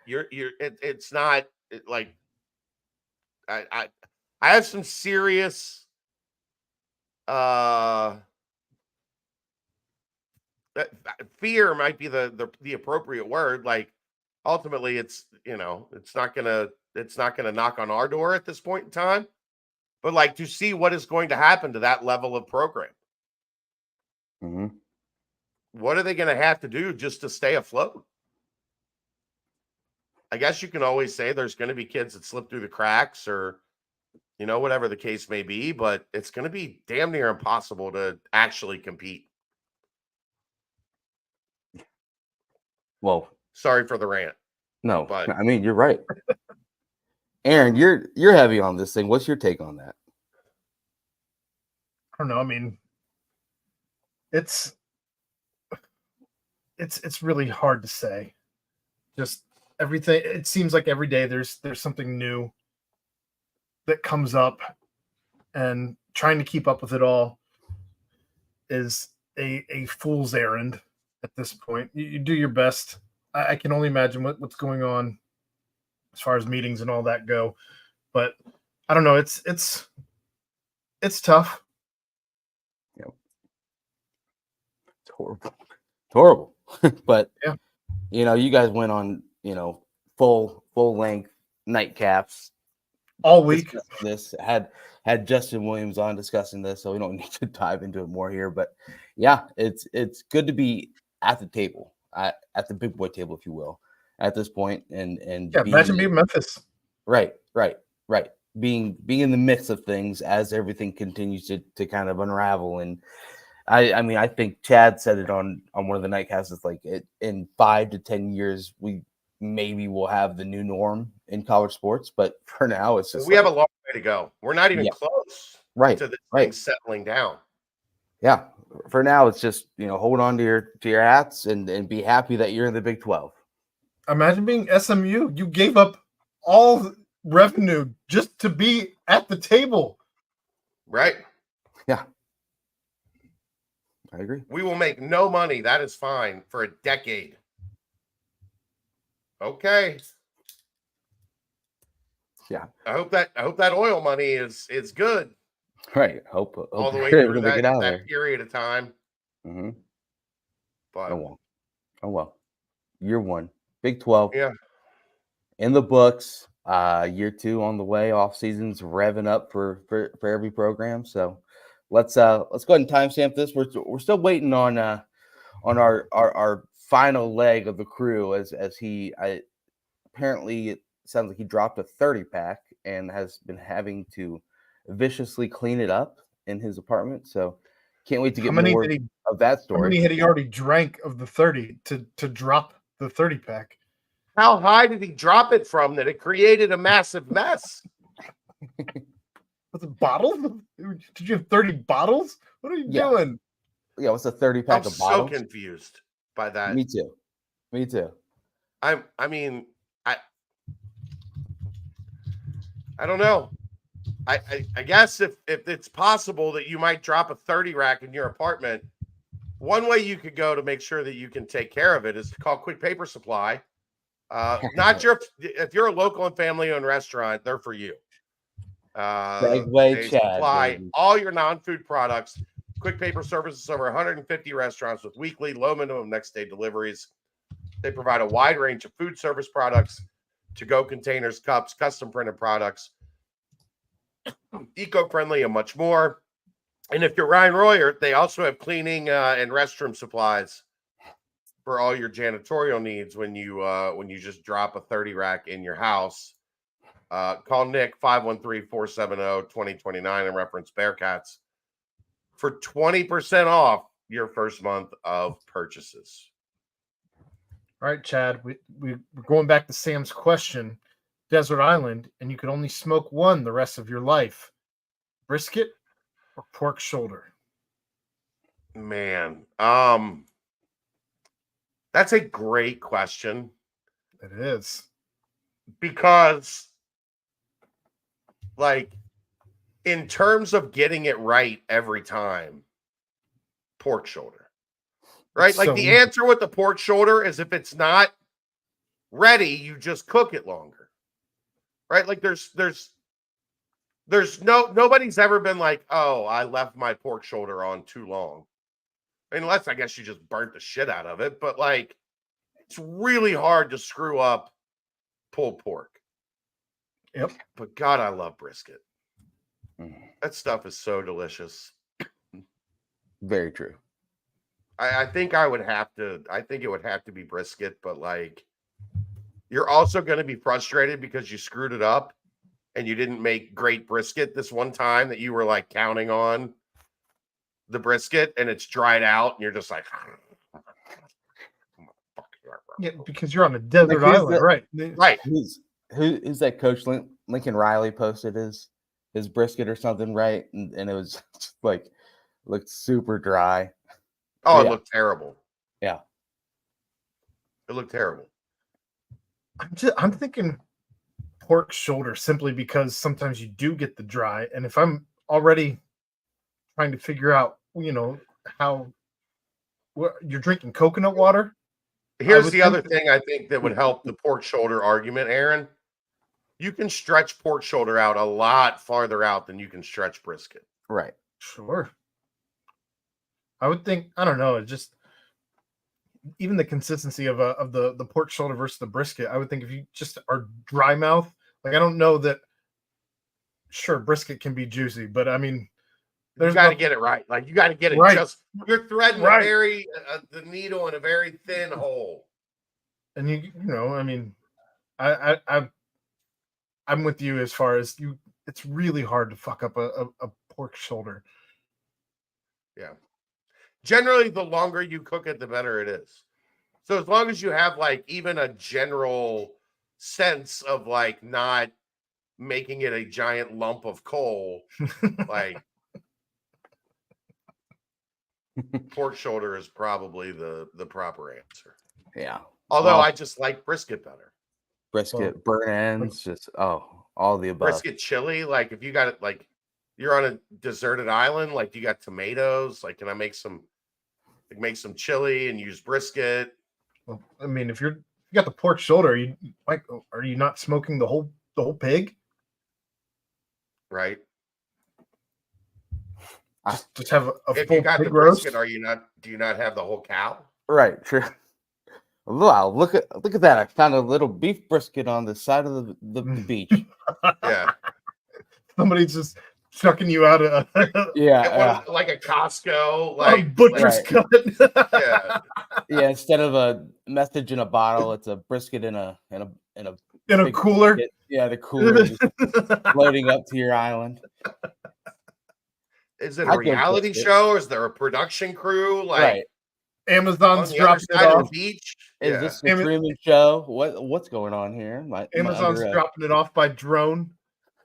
It's not like I have some serious fear might be the appropriate word. Like, ultimately it's not gonna knock on our door at this point in time, but like to see what is going to happen to that level of program. Mm-hmm. What are they going to have to do just to stay afloat? I guess you can always say there's going to be kids that slip through the cracks, or whatever the case may be, but it's going to be damn near impossible to actually compete. Well, sorry for the rant. No, but I mean, you're right. Aaron, you're heavy on this thing. What's your take on that? I don't know. I mean, it's really hard to say. Just everything. It seems like every day there's something new that comes up, and trying to keep up with it all is a fool's errand at this point. You do your best. I can only imagine what's going on as far as meetings and all that go, but I don't know. It's tough. Yep. It's horrible. It's horrible. But yeah, you guys went on, full length nightcaps all week. This had Justin Williams on discussing this, so we don't need to dive into it more here. But yeah, it's good to be at the table, at the big boy table, if you will, at this point, and imagine being Memphis. Right. Being in the midst of things as everything continues to kind of unravel. And I mean, I think Chad said it on one of the nightcasts. It's like in 5 to 10 years, we maybe will have the new norm in college sports. But for now, it's just we have a long way to go. We're not even close to this thing settling down. Yeah. For now, it's just, hold on to your hats and be happy that you're in the Big 12. Imagine being SMU. You gave up all revenue just to be at the table. Right. Yeah. I agree. We will make no money. That is fine for a decade. Okay. Yeah. I hope that oil money is good. Right. Hope all the way through that period of time. Mm-hmm. But oh well. Year 1, Big 12. Yeah. In the books. Year 2 on the way. Off season's revving up for every program. So let's go ahead and timestamp this. We're still waiting on our final leg of the crew as he apparently it sounds like he dropped a 30-pack and has been having to viciously clean it up in his apartment. So can't wait to get more of that story. How many had he already drank of the 30 to drop the 30-pack? How high did he drop it from that it created a massive mess? Was it bottles? Did you have 30 bottles? What are you doing? Yeah, what's a 30-pack of bottles? I'm so confused by that. Me too. I don't know. I guess if it's possible that you might drop a 30 rack in your apartment, one way you could go to make sure that you can take care of it is to call Quick Paper Supply. If you're a local and family-owned restaurant, they're for you. Segway Chad, supply all your non-food products. Quick Paper services over 150 restaurants with weekly low minimum next day deliveries. They provide a wide range of food service products, to-go containers, cups, custom printed products, eco-friendly, and much more. And if you're Ryan Royer, they also have cleaning and restroom supplies for all your janitorial needs when you just drop a 30 rack in your house. Call Nick 513-470-2029 and reference Bearcats for 20% off your first month of purchases. All right, Chad, we're going back to Sam's question. Desert Island, and you can only smoke one the rest of your life. Brisket or pork shoulder? Man, that's a great question. It is. Because, like, in terms of getting it right every time, pork shoulder. Right? Like, the answer with the pork shoulder is if it's not ready, you just cook it longer. Right? Like, nobody's ever been like, oh, I left my pork shoulder on too long. Unless, I guess, you just burnt the shit out of it. But, like, it's really hard to screw up pulled pork. Yep. But God, I love brisket. That stuff is so delicious. Very true. I think it would have to be brisket, but like you're also going to be frustrated because you screwed it up and you didn't make great brisket this one time that you were like counting on the brisket and it's dried out and you're just like yeah, because you're on a desert island, right? Right. Who's that coach Lincoln Riley posted his brisket or something, right? And it was like looked super dry. Oh, it looked terrible. Yeah. It looked terrible. I'm thinking pork shoulder simply because sometimes you do get the dry, and if I'm already trying to figure out, how you're drinking coconut water. Here's the other thing I think that would help the pork shoulder argument, Aaron. You can stretch pork shoulder out a lot farther out than you can stretch brisket. Right. Sure. I would think, I don't know, it just even the consistency of the pork shoulder versus the brisket. I would think if you just are dry mouth, like I don't know that. Sure, brisket can be juicy, but I mean, you got to get it right. Like you got to get it right. just. You're threading right. the needle in a very thin hole. And I mean, I'm with you as far as you. It's really hard to fuck up a pork shoulder. Yeah. Generally, the longer you cook it, the better it is. So as long as you have like even a general sense of like not making it a giant lump of coal, like pork shoulder is probably the proper answer. Yeah. Although I just like brisket better. Brisket, burnt ends, just all the above. Brisket chili, like if you got it, like you're on a deserted island, like you got tomatoes, like can I make some chili and use brisket? Well, I mean, if you got the pork shoulder, are you not smoking the whole pig? Right. Just have a if full you got pig the brisket, roast? do you not have the whole cow? Right, sure. Wow, look at that. I found a little beef brisket on the side of the beach. Yeah. Somebody's just chucking you out of like a Costco, like butcher's cut. Yeah, instead of a message in a bottle, it's a brisket in a cooler. Brisket. Yeah, the cooler just floating up to your island. Is it a reality show? Or is there a production crew? Like Amazon's dropping it off. The beach. Is this the Truman Show? What's going on here? Amazon's dropping it off by drone.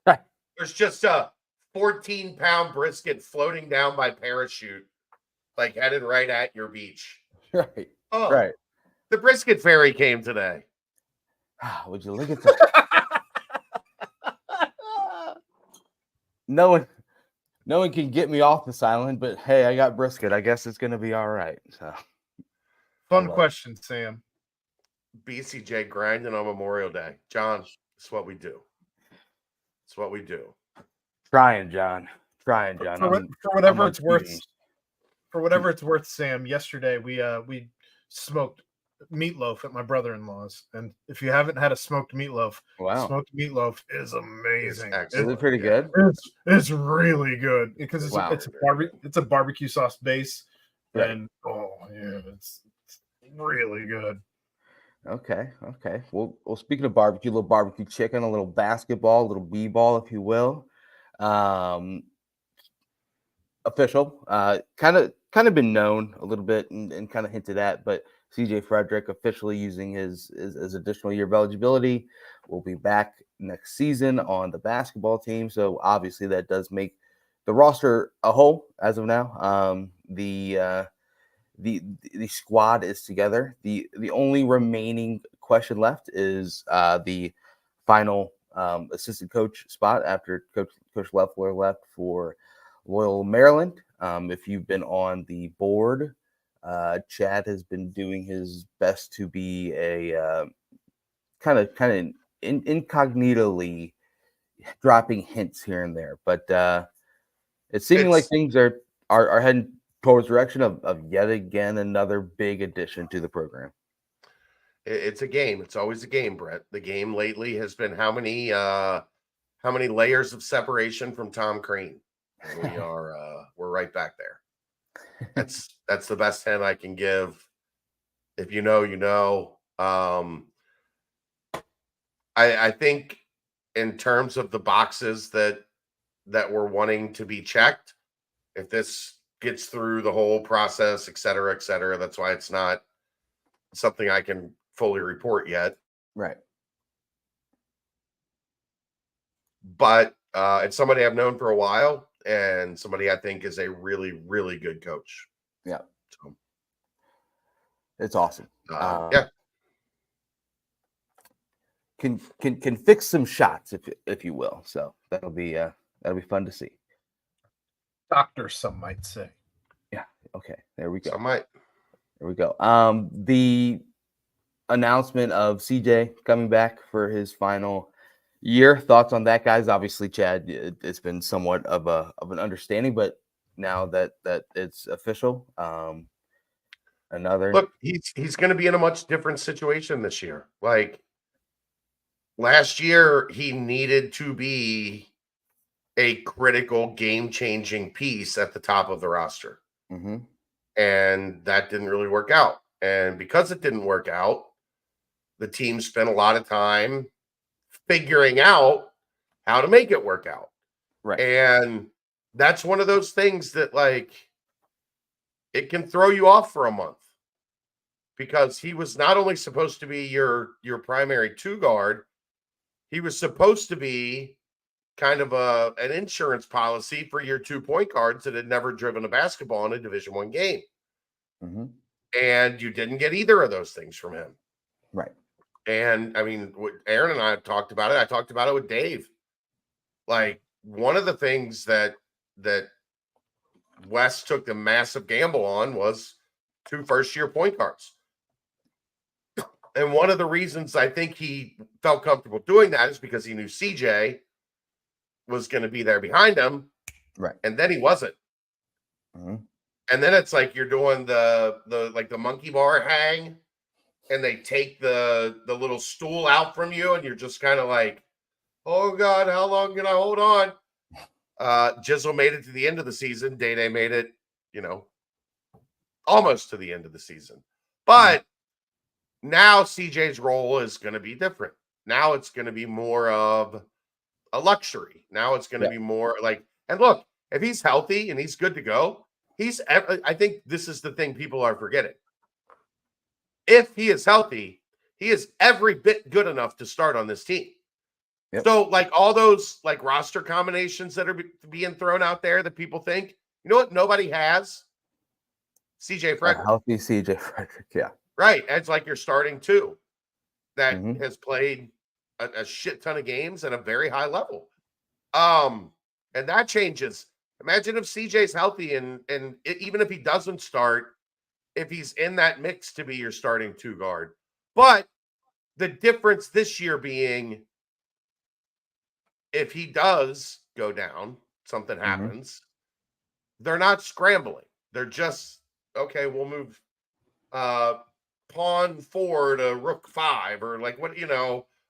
There's just a 14-pound brisket floating down by parachute, like headed right at your beach. Right. Oh, right. The brisket ferry came today. Would you look at that? No one can get me off this island, but hey, I got brisket. I guess it's gonna be all right. So, fun question, Sam. BCJ grinding on Memorial Day, John. It's what we do. It's what we do. Trying, John. For whatever it's worth. For whatever it's worth, Sam. Yesterday we smoked meatloaf at my brother-in-law's, and if you haven't had a smoked meatloaf, smoked meatloaf is amazing. Is it pretty good? It's really good because it's a barbecue sauce base, and it's really good. Okay. Well, speaking of barbecue, a little barbecue chicken, a little basketball, a little b-ball, if you will. Official, kind of been known a little bit and kind of hinted at, but CJ Frederick officially using his additional year of eligibility, will be back next season on the basketball team. So obviously that does make the roster a whole as of now. The squad is together. The only remaining question left is the final assistant coach spot after Coach Leffler left for Loyola Maryland. If you've been on the board, Chad has been doing his best to be a kind of incognitally dropping hints here and there, but it's seeming like things are heading towards direction of yet again another big addition to the program. It's a game. It's always a game, Brett. The game lately has been how many layers of separation from Tom Crean? And we're right back there. That's the best hint I can give. If you know, you know. I think in terms of the boxes that we're wanting to be checked, if this gets through the whole process, et cetera, that's why it's not something I can fully report yet. Right. But it's somebody I've known for a while and somebody I think is a really, really good coach. Yeah. So, it's awesome. Yeah. can fix some shots, if you will. So that'll be fun to see. Doctor, some might say. Yeah. Okay. There we go. So might. There we go. The announcement of CJ coming back for his final year. Thoughts on that, guys? Obviously, Chad, it's been somewhat of an understanding, but now that it's official, another look, he's going to be in a much different situation this year. Like last year, he needed to be a critical game-changing piece at the top of the roster. Mm-hmm. And that didn't really work out. And because it didn't work out, the team spent a lot of time figuring out how to make it work out. Right. And that's one of those things that, like, it can throw you off for a month, because he was not only supposed to be your primary two guard, he was supposed to be kind of an insurance policy for your 2 point guards that had never driven a basketball in a Division I game. Mm-hmm. And you didn't get either of those things from him. Right. And I mean, Aaron and I have talked about it. I talked about it with Dave. Like, one of the things that Wes took the massive gamble on was 2 first-year point guards. And one of the reasons I think he felt comfortable doing that is because he knew CJ was going to be there behind him. Right. And then he wasn't. Mm-hmm. And then it's like you're doing the monkey bar hang, and they take the little stool out from you, and you're just kind of like, oh God, how long can I hold on? Jizzle made it to the end of the season. Day made it, almost to the end of the season. But now CJ's role is going to be different. Now it's going to be more of a luxury. Now it's going to be more like, and look, if he's healthy and he's good to go, I think this is the thing people are forgetting. If he is healthy, he is every bit good enough to start on this team. Yep. So, like, all those like roster combinations that are being thrown out there that people think, you know what, nobody has? CJ Frederick. A healthy CJ Frederick, yeah. Right. It's like you're starting 2 that Mm-hmm. has played a shit ton of games at a very high level. And that changes. Imagine if CJ's healthy and even if he doesn't start, if he's in that mix to be your starting 2 guard. But the difference this year being, if he does go down, something happens, they're not scrambling. They're just, okay, we'll move pawn 4 to rook 5, or like, what,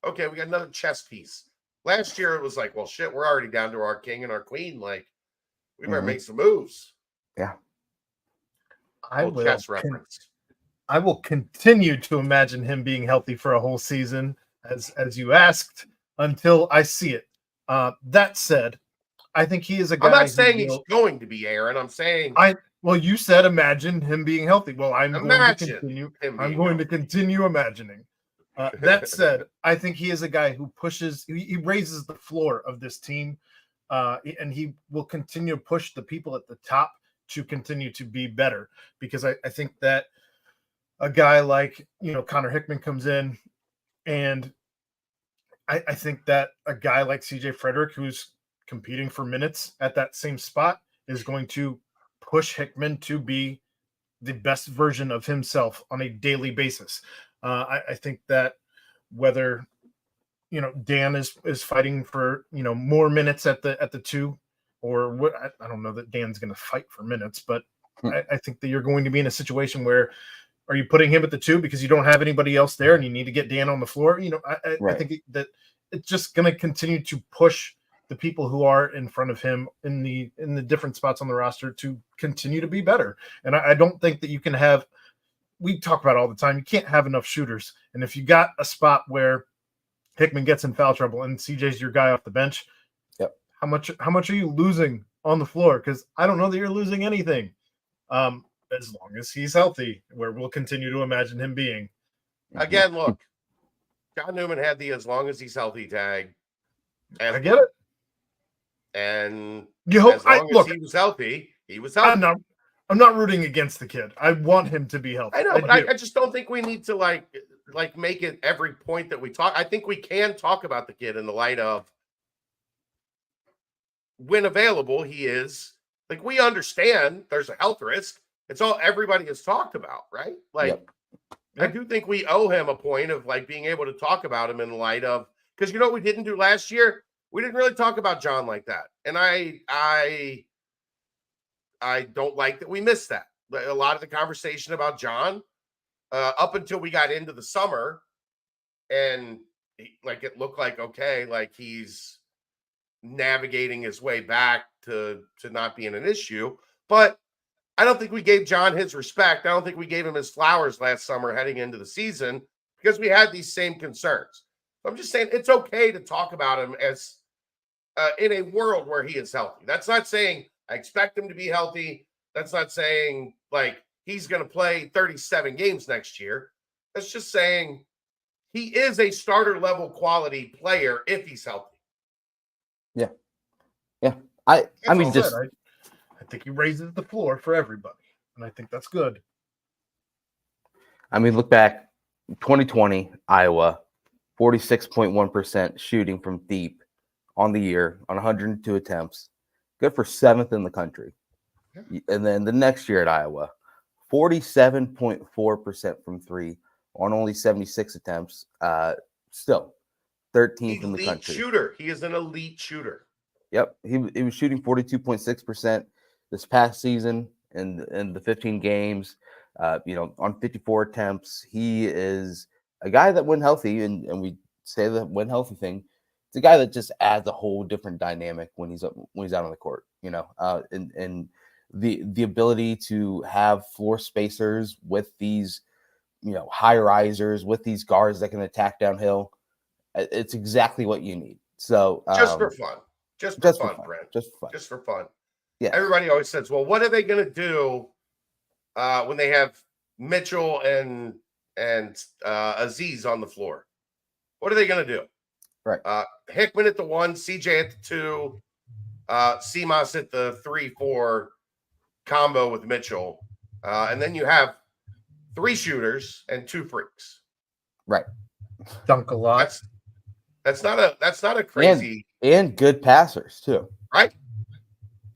okay, we got another chess piece. Last year it was like, well, shit, we're already down to our king and our queen. Like, we better make some moves. Yeah. Chess reference. I will continue to imagine him being healthy for a whole season, as you asked, until I see it. That said, I think he is a guy. I'm not saying he's going to be, Aaron. I'm saying well, you said imagine him being healthy. Well, I'm going to continue imagining. That said, I think he is a guy who pushes. He raises the floor of this team, and he will continue to push the people at the top to continue to be better. Because I think that a guy like Connor Hickman comes in, and I think that a guy like CJ Frederick, who's competing for minutes at that same spot, is going to push Hickman to be the best version of himself on a daily basis. I think that whether Dan is fighting for more minutes at the 2, or what, I don't know that Dan's going to fight for minutes, but I think that you're going to be in a situation where, are you putting him at the 2 because you don't have anybody else there and you need to get Dan on the floor? I think that it's just going to continue to push the people who are in front of him in the different spots on the roster to continue to be better. And I don't think that you can have, we talk about it all the time, you can't have enough shooters. And if you got a spot where Hickman gets in foul trouble and CJ's your guy off the bench, how much are you losing on the floor? Because I don't know that you're losing anything. As long as he's healthy, where we'll continue to imagine him being. Again, look, John Newman had the as long as he's healthy tag. And I get it. And you hope, as long as he was healthy, he was healthy. I'm not rooting against the kid. I want him to be healthy. I know, but I just don't think we need to, like, like make it every point that we talk. I think we can talk about the kid in the light of when available, he is like, we understand there's a health risk. It's all everybody has talked about, right? Like, I do think we owe him a point of like being able to talk about him in light of, because you know what we didn't do last year? We didn't really talk about John like that. And I don't like that we missed that. A lot of the conversation about John up until we got into the summer, and like it looked like, okay, like he's navigating his way back to not being an issue. But I don't think we gave John his respect. I don't think we gave him his flowers last summer heading into the season because we had these same concerns. I'm just saying it's okay to talk about him as in a world where he is healthy. That's not saying I expect him to be healthy. That's not saying like he's going to play 37 games next year. That's just saying he is a starter level quality player if he's healthy. Yeah. Yeah. I mean, just I think he raises the floor for everybody, and I think that's good. I mean, look back, 2020, Iowa, 46.1% shooting from deep on the year on 102 attempts. Good for 7th in the country. Yeah. And then the next year at Iowa, 47.4% from three on only 76 attempts. Still 13th in the country. Shooter. He is an elite shooter. Yep. He was shooting 42.6% this past season in the 15 games, on 54 attempts. He is a guy that when healthy, and we say the when healthy thing, it's a guy that just adds a whole different dynamic when he's out on the court, and the ability to have floor spacers with these, high risers, with these guards that can attack downhill. It's exactly what you need. So just for fun. Just for fun, Brent. Just for fun. Yeah. Everybody always says, well, what are they going to do when they have Mitchell and Aziz on the floor? What are they going to do? Right. Hickman at the 1, CJ at the 2, Seamas at the 3-4 combo with Mitchell. And then you have 3 shooters and 2 freaks. Right. Dunk a lot. That's not a crazy and good passers too. Right?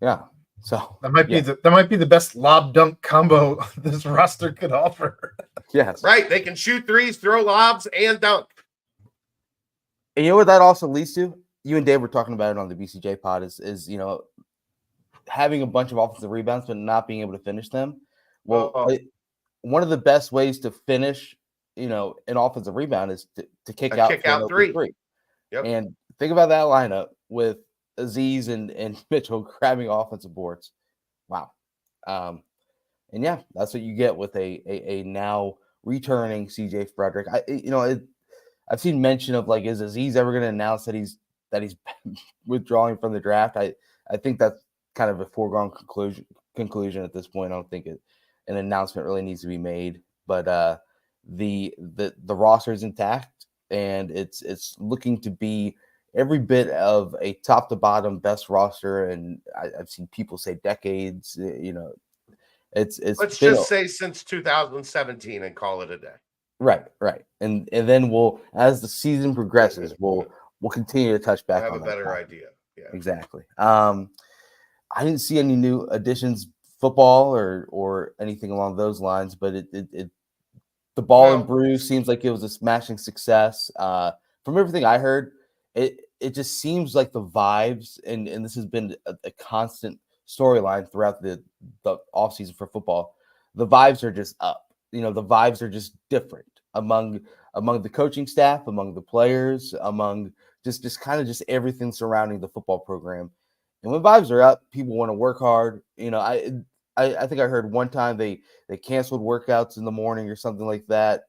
Yeah. So that might be the best lob dunk combo this roster could offer. Yes. Right. They can shoot threes, throw lobs, and dunk. And you know what that also leads to? You and Dave were talking about it on the BCJ pod is having a bunch of offensive rebounds but not being able to finish them. Well, one of the best ways to finish, an offensive rebound is to kick out three. Yep. And think about that lineup with Aziz and Mitchell grabbing offensive boards. Wow. And yeah, that's what you get with a now returning CJ Frederick. I've seen mention of like, is Aziz ever going to announce that he's withdrawing from the draft? I think that's kind of a foregone conclusion at this point. I don't think an announcement really needs to be made, but the roster is intact and it's looking to be every bit of a top to bottom best roster. And I've seen people say decades, it's let's just say since 2017 and call it a day. Right. And then we'll, as the season progresses, we'll continue to touch back. Have a better idea. Yeah, exactly. I didn't see any new additions, football or anything along those lines, but the ball and brew seems like it was a smashing success. From everything I heard, it just seems like the vibes, and this has been a constant storyline throughout the offseason for football. The vibes are just up. The vibes are just different among the coaching staff, among the players, among just kind of just everything surrounding the football program. And when vibes are up, people want to work hard. I think I heard one time they canceled workouts in the morning or something like that.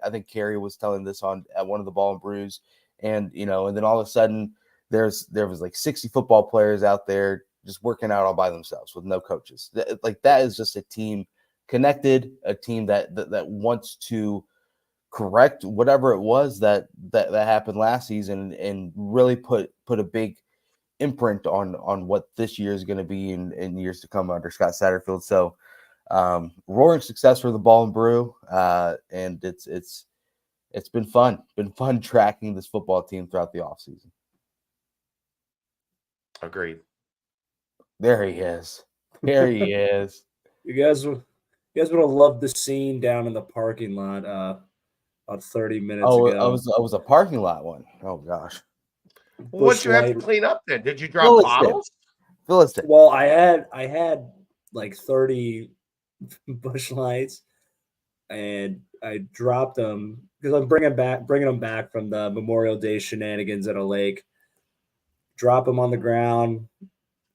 I think Carrie was telling this at one of the Ball and Brews, and and then all of a sudden there was like 60 football players out there just working out all by themselves with no coaches. That is just a team connected, a team that wants to correct whatever it was that happened last season and really put a big imprint on what this year is going to be in years to come under Scott Satterfield. So roaring success for the Ball and Brew, and it's it's been fun. Been fun tracking this football team throughout the offseason. Agreed. There he is. There he is. You guys would have loved the scene down in the parking lot about 30 minutes Oh, ago. I was a parking lot one. Oh gosh. What'd you have to Light. clean up then? Did you drop bottles? Philistine. Well, I had like 30 bush lights, and I dropped them because I'm bringing them back from the Memorial Day shenanigans at a lake. Drop them on the ground,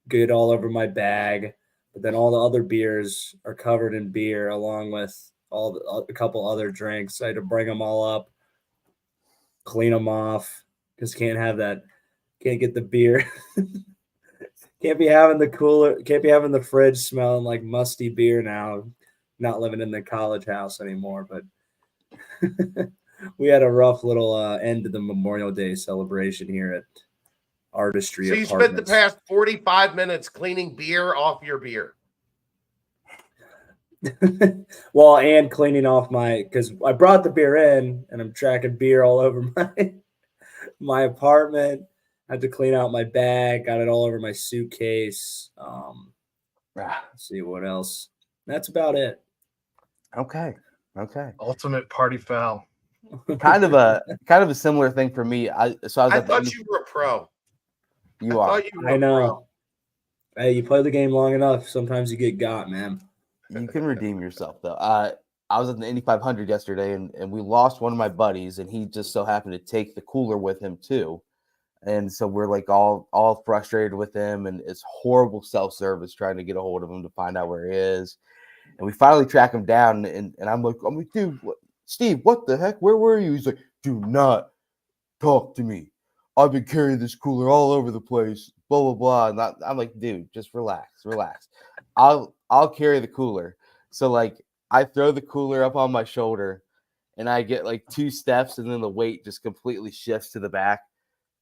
get all over my bag. But then all the other beers are covered in beer, along with a couple other drinks. I had to bring them all up, clean them off, because can't get the beer. Can't be having the cooler, can't be having the fridge smelling like musty beer now. Not living in the college house anymore, but we had a rough little end to the Memorial Day celebration here at Artistry So you Apartments. spent the past 45 minutes cleaning beer off your beer. Well, and cleaning off because I brought the beer in and I'm tracking beer all over my apartment. I had to clean out my bag, got it all over my suitcase. Let's see what else. That's about it. Okay. Ultimate party foul. Kind of a similar thing for me. I thought you were a pro. You are. I know. Hey, you play the game long enough, sometimes you get got, man. You can redeem yourself though. I was at the Indy 500 yesterday, and we lost one of my buddies, and he just so happened to take the cooler with him too. And so we're like all frustrated with him, and it's horrible self-service trying to get a hold of him to find out where he is. And we finally track him down, and I'm like, dude, Steve, what the heck? Where were you? He's like, do not talk to me. I've been carrying this cooler all over the place, blah, blah, blah. And I'm like, dude, just relax. I'll carry the cooler. So like I throw the cooler up on my shoulder, and I get like 2 steps, and then the weight just completely shifts to the back.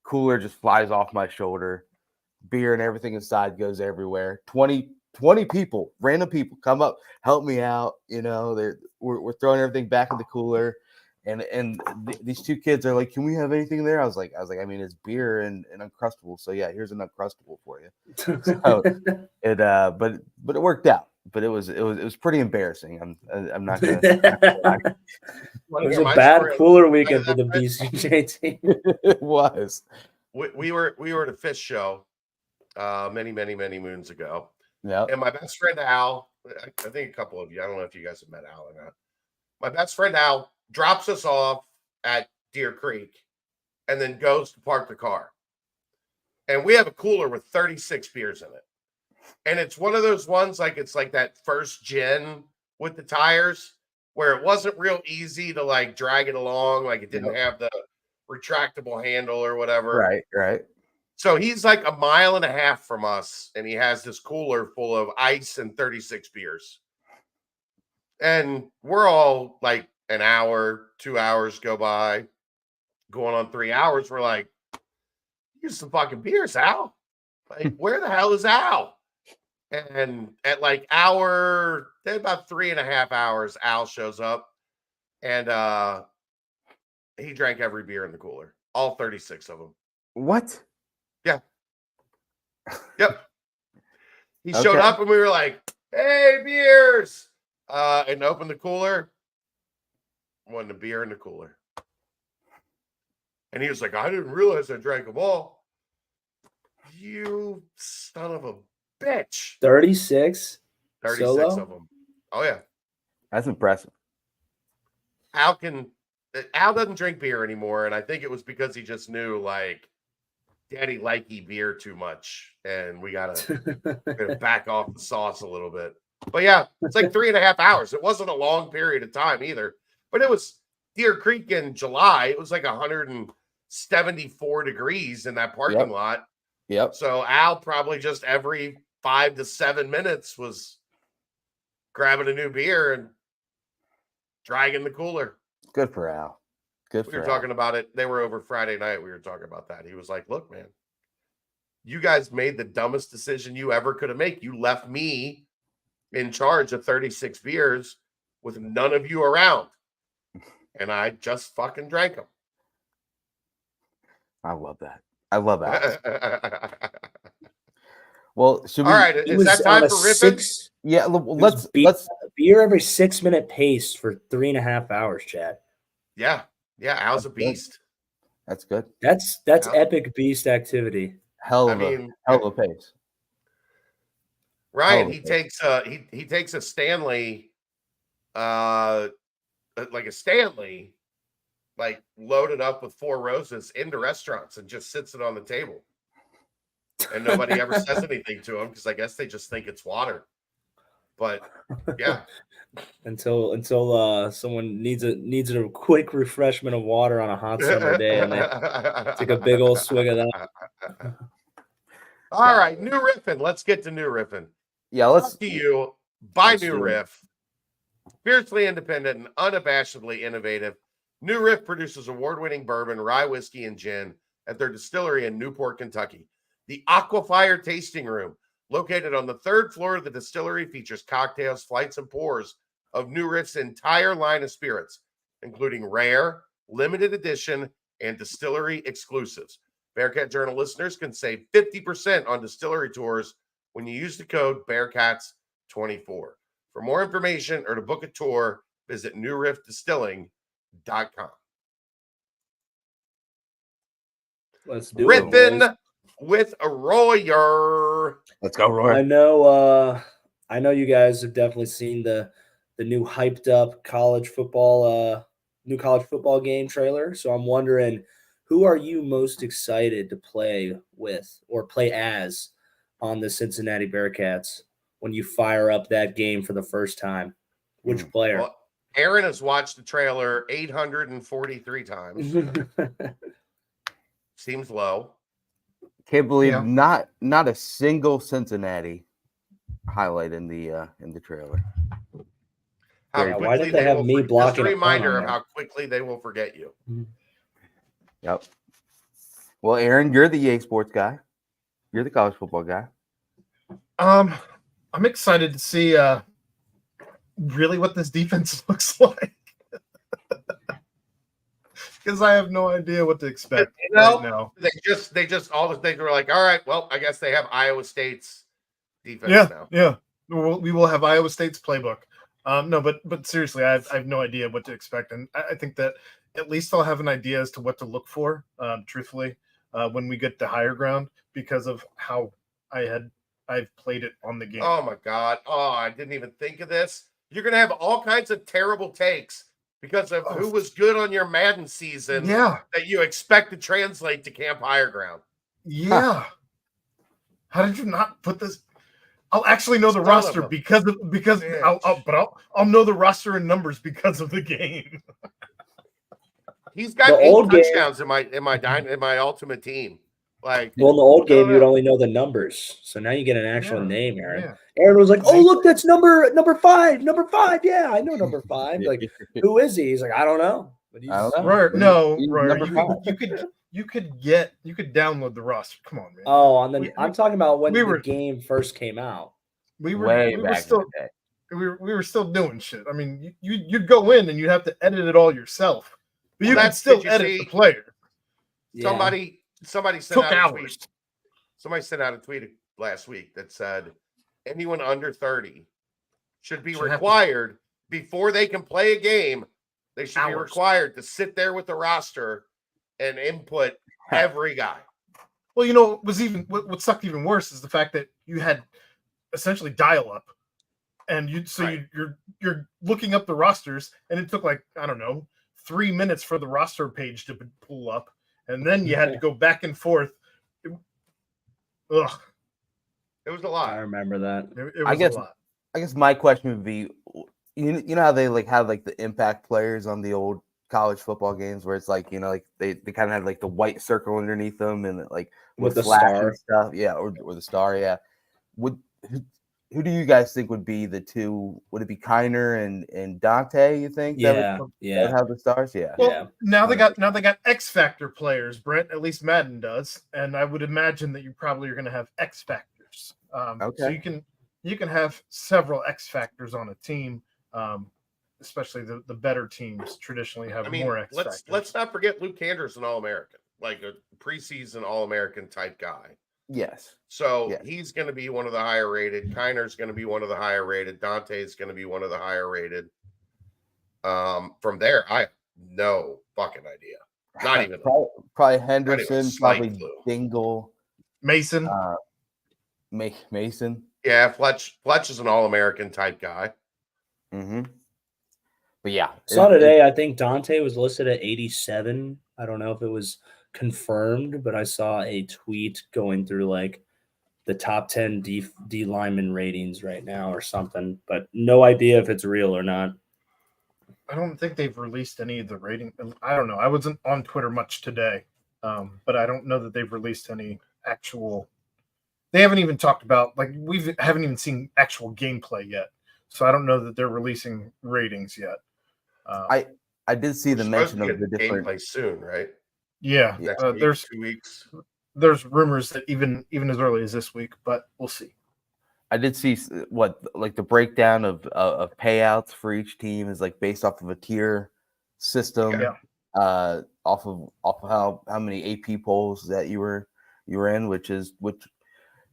Cooler just flies off my shoulder. Beer and everything inside goes everywhere. 20 people, random people come up, help me out. You know, we're throwing everything back in the cooler. And these 2 kids are like, can we have anything there? I was like, I mean, it's beer and Uncrustable. So yeah, here's an Uncrustable for you. So it, but it worked out. But it was pretty embarrassing. I'm not gonna. It was a bad cooler weekend for the BCJ team. It was. We were at a fish show many moons ago. Yeah. And my best friend Al, I think a couple of you, I don't know if you guys have met Al or not. My best friend Al drops us off at Deer Creek and then goes to park the car. And we have a cooler with 36 beers in it. And it's one of those ones, like it's like that first gen with the tires where it wasn't real easy to like drag it along. Like it didn't have the retractable handle or whatever. Right. So he's like 1.5 miles from us, and he has this cooler full of ice and 36 beers. And we're all like an hour, 2 hours go by, going on 3 hours. We're like, here's some fucking beers, Al. Like, where the hell is Al? And at like about 3.5 hours, Al shows up, and he drank every beer in the cooler, all 36 of them. What? Yeah. Yep. He showed up, and we were like, hey, beers. And opened the cooler. Wasn't a beer in the cooler. And he was like, I didn't realize I drank them all. You son of a bitch. 36? 36 Solo? of them. Oh, yeah. That's impressive. Al doesn't drink beer anymore, and I think it was because he just knew, like, Daddy likey beer too much, and we gotta back off the sauce a little bit. But yeah, it's like 3.5 hours. It wasn't a long period of time either, but it was Deer Creek in July. It was like 174 degrees in that parking lot. Yep. So Al probably just every 5 to 7 minutes was grabbing a new beer and dragging the cooler. Good for Al. We were talking about it. They were over Friday night. We were talking about that. He was like, look, man, you guys made the dumbest decision you ever could have made. You left me in charge of 36 beers with none of you around. and I just fucking drank them. I love that. I love that. All Well, should we? right, is that time for riffing? Yeah, let's beer every 6-minute pace for 3.5 hours, Chad. Yeah, Al's a beast. That's good. That's epic beast activity. Hell of a pace. Ryan, he takes a Stanley, like a Stanley, like loaded up with 4 roses into restaurants and just sits it on the table. And nobody ever says anything to him because I guess they just think it's water. But yeah. until someone needs a quick refreshment of water on a hot summer day and they take a big old swig of that. All right, new riffing. Let's get to new riffing. Yeah, let's to you by New Riff. Fiercely independent and unabashedly innovative, New Riff produces award-winning bourbon, rye whiskey, and gin at their distillery in Newport, Kentucky. The Aquafire Tasting Room, located on the 3rd floor of the distillery, features cocktails, flights, and pours of New Riff's entire line of spirits, including rare, limited edition, and distillery exclusives. Bearcat Journal listeners can save 50% on distillery tours when you use the code BEARCATS24. For more information or to book a tour, visit newriffdistilling.com. Let's do Riffin' it, with a Royer. Let's go, Roy. I know you guys have definitely seen the new hyped up college football game trailer. So I'm wondering, who are you most excited to play with or play as on the Cincinnati Bearcats when you fire up that game for the first time? Which player? Well, Aaron has watched the trailer 843 times. Seems low. Can't believe not a single Cincinnati highlight in the trailer. Why did they have me blocking? Just a reminder of how quickly they will forget you. Yep. Well, Aaron, you're the EA Sports guy. You're the college football guy. I'm excited to see really what this defense looks like. Because I have no idea what to expect right now. They just all the things were like, all right, well, I guess they have Iowa State's defense now. Yeah. We will have Iowa State's playbook. No, but seriously, I have no idea what to expect, and I think that at least I'll have an idea as to what to look for. Truthfully, when we get to higher ground, because of how I've played it on the game. Oh my God! Oh, I didn't even think of this. You're gonna have all kinds of terrible takes because of who was good on your Madden season. Yeah, that you expect to translate to Camp Higher Ground. Yeah. How did you not put this? I'll actually know the roster because I'll know the roster and numbers because of the game. He's got 8 touchdowns in my ultimate team. Like, well, in the old game, you'd only know the numbers. So now you get an actual name, Aaron. Yeah. Aaron was like, "Oh, look, that's number 5. Number 5. Yeah, I know number 5. Like, who is he?" He's like, "I don't know." But he's Royer, you could download the roster. Come on, man. Oh, and then I'm talking about when the game first came out. We were still doing shit. I mean, you'd go in and you'd have to edit it all yourself, but you could still edit the player. Yeah. Somebody sent out a tweet. Somebody sent out a tweet last week that said anyone under 30 should be required before they can play a game. They should be required to sit there with the roster and input every guy. Well, you know, what sucked even worse is the fact that you had essentially dial-up, and you're looking up the rosters, and it took like, I don't know, 3 minutes for the roster page to pull up, and then you had to go back and forth. It was a lot. I remember that. It was a lot. I guess my question would be, you know how they like have like the impact players on the old college football games where it's like, you know, like they kind of had like the white circle underneath them and like with the star and stuff, or the star, who do you guys think would be the two? Would it be Kiner and Dante? You think? Yeah. That have the stars. Yeah. Well, now they got X Factor players, Brent. At least Madden does, and I would imagine that you probably are going to have X Factors. Okay. So you can have several X Factors on a team. especially the better teams traditionally have more X factors. Let's not forget Luke Cantor's an All-American, like a preseason All-American type guy. Yes. So he's going to be one of the higher rated. Kiner's going to be one of the higher rated. Dante's going to be one of the higher rated. From there, I have no fucking idea. Not even probably Henderson, probably clue. Dingle, Mason. Mason. Yeah, Fletch is an All-American type guy. Mm-hmm. But yeah, saw today. I think Dante was listed at 87. I don't know if it was confirmed, but I saw a tweet going through like the top 10 D lineman ratings right now or something, but no idea if it's real or not. I don't think they've released any of the rating. I don't know. I wasn't on Twitter much today, but I don't know that they've released any actual. They haven't even talked about, like, haven't even seen actual gameplay yet. So I don't know that they're releasing ratings yet. I did see the mention of the different gameplay soon, right? Yeah, there's 2 weeks. There's rumors that even as early as this week, but we'll see. I did see the breakdown of payouts for each team is like based off of a tier system. Yeah. Off of how many AP polls that you were in, which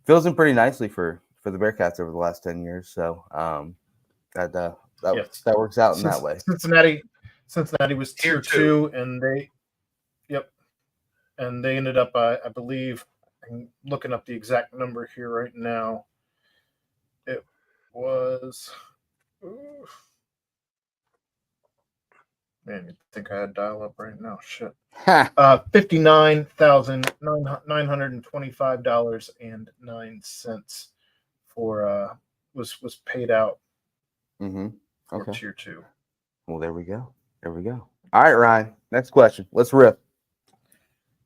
fills in pretty nicely for the Bearcats over the last 10 years. So that works out in that way. Cincinnati was tier 2, and they ended up, I believe, I'm looking up the exact number here right now. It was, man, you think I had dial up right now? Shit. $59,925.09 for was paid out. Mm-hmm. Okay. For tier 2. Well, there we go. All right, Ryan. Next question. Let's riff.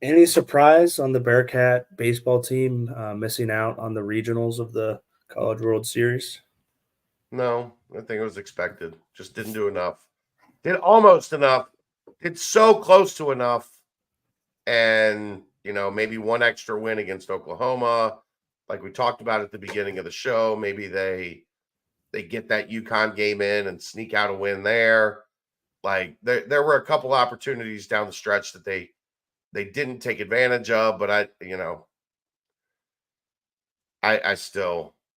Any surprise on the Bearcat baseball team missing out on the regionals of the College World Series? No, I think it was expected. Just didn't do enough. Did almost enough. Did so close to enough. And, maybe one extra win against Oklahoma. Like we talked about at the beginning of the show, maybe they get that UConn game in and sneak out a win there. Like there were a couple opportunities down the stretch that they didn't take advantage of, but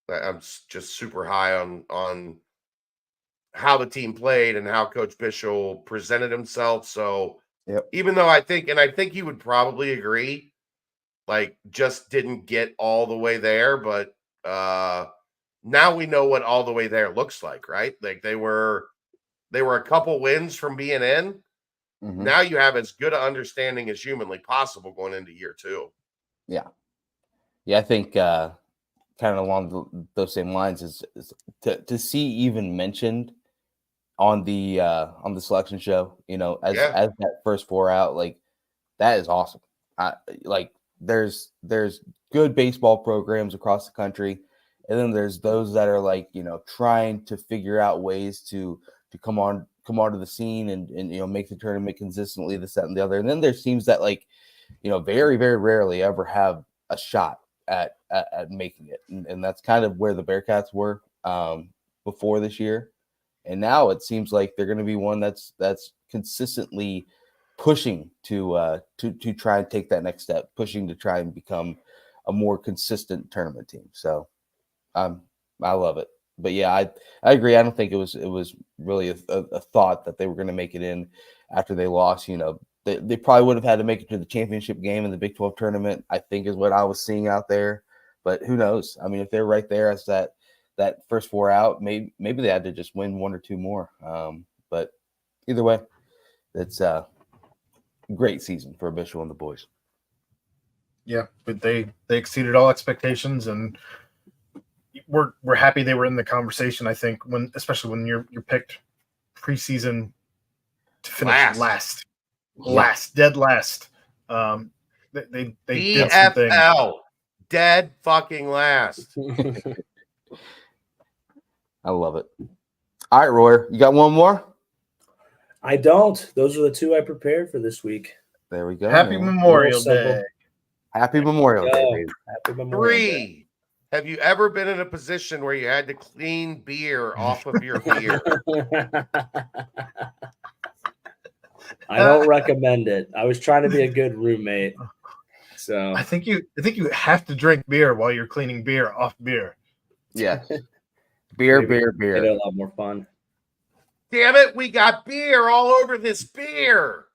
I'm just super high on how the team played and how Coach Bishop presented himself. So even though I think he would probably agree, like just didn't get all the way there, but now we know what all the way there looks like, right? Like they were a couple wins from being in. Mm-hmm. Now you have as good an understanding as humanly possible going into year 2. Yeah. I think kind of along those same lines is to see even mentioned on the selection show, as that first 4 out, like that is awesome. There's good baseball programs across the country, and then there's those that are like trying to figure out ways to come onto the scene and make the tournament consistently, this, that, and the other. And then there's teams that very, very rarely ever have a shot at making it, and that's kind of where the Bearcats were before this year. And now it seems like they're going to be one that's consistently pushing to try and take that next step, pushing to try and become a more consistent tournament team. So I love it. But yeah, I agree. I don't think it was really a thought that they were going to make it in after they lost. They probably would have had to make it to the championship game in the Big 12 tournament, I think is what I was seeing out there. But who knows? I mean, if they're right there as that first 4 out, maybe they had to just win 1 or 2 more. But either way, it's a great season for Bishop and the boys. Yeah, but they exceeded all expectations, and we're happy they were in the conversation. I think especially when you're picked preseason to finish last, dead last. They did something. Dead fucking last. I love it. All right, Royer, you got one more? I don't. Those are the 2 I prepared for this week. There we go. Happy Memorial Day. Happy Memorial Day, baby. Happy Memorial Day. Have you ever been in a position where you had to clean beer off of your beer? I don't recommend it. I was trying to be a good roommate. So I think you have to drink beer while you're cleaning beer off beer. Yes. Beer, maybe beer, made it beer. a lot more fun. Damn it, we got beer all over this beer.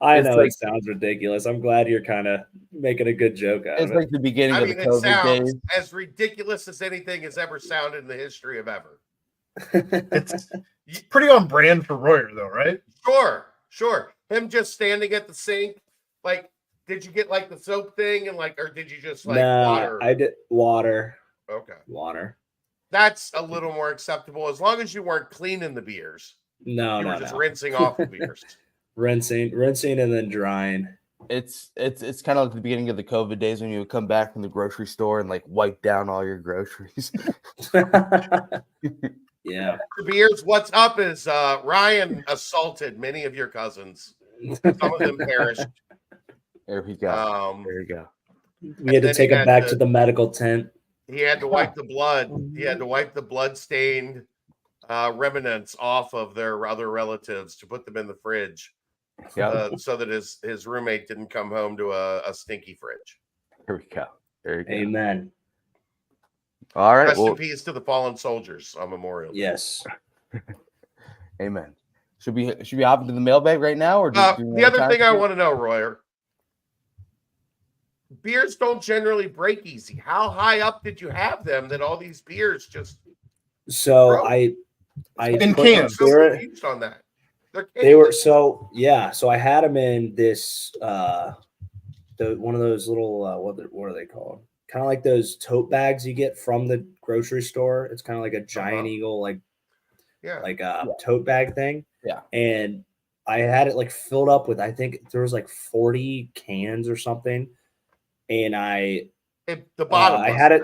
I It's know like- it sounds ridiculous. I'm glad you're kind of making a good joke out It's of it. like the beginning I of mean, the it COVID sounds days. as ridiculous as anything has ever sounded in the history of ever. It's pretty on brand for Royer, though, right? Sure. Him just standing at the sink. Like, did you get like the soap thing and like, or did you just like water? I did water. Okay. Water. That's a little more acceptable as long as you weren't cleaning the beers. No, You no, were just no. rinsing off the beers. rinsing, and then drying. It's kind of like the beginning of the COVID days when you would come back from the grocery store and like wipe down all your groceries. Yeah. For beers, what's up is Ryan assaulted many of your cousins. Some of them perished. There we go. There you go. We had to then take he him had back to- to the medical tent. He had to wipe the blood. He had to wipe the blood-stained remnants off of their other relatives to put them in the fridge, so that his roommate didn't come home to a stinky fridge. Here we go. There you go. Amen. All right. Rest Well, in peace to the fallen soldiers on Memorial Day. Yes. amen. Should we hop into the mailbag right now, or do you The want other time thing I for it? want to know, Royer, beers don't generally break easy. How high up did you have them that all these beers just So broke? I In put cans. I'm so spirit- confused on that. They were so I had them in this one of those little what are they called? Kind of like those tote bags you get from the grocery store. It's kind of like a giant eagle like tote bag thing. Yeah. And I had it like filled up with, I think there was like 40 cans or something. And the bottom. I had it.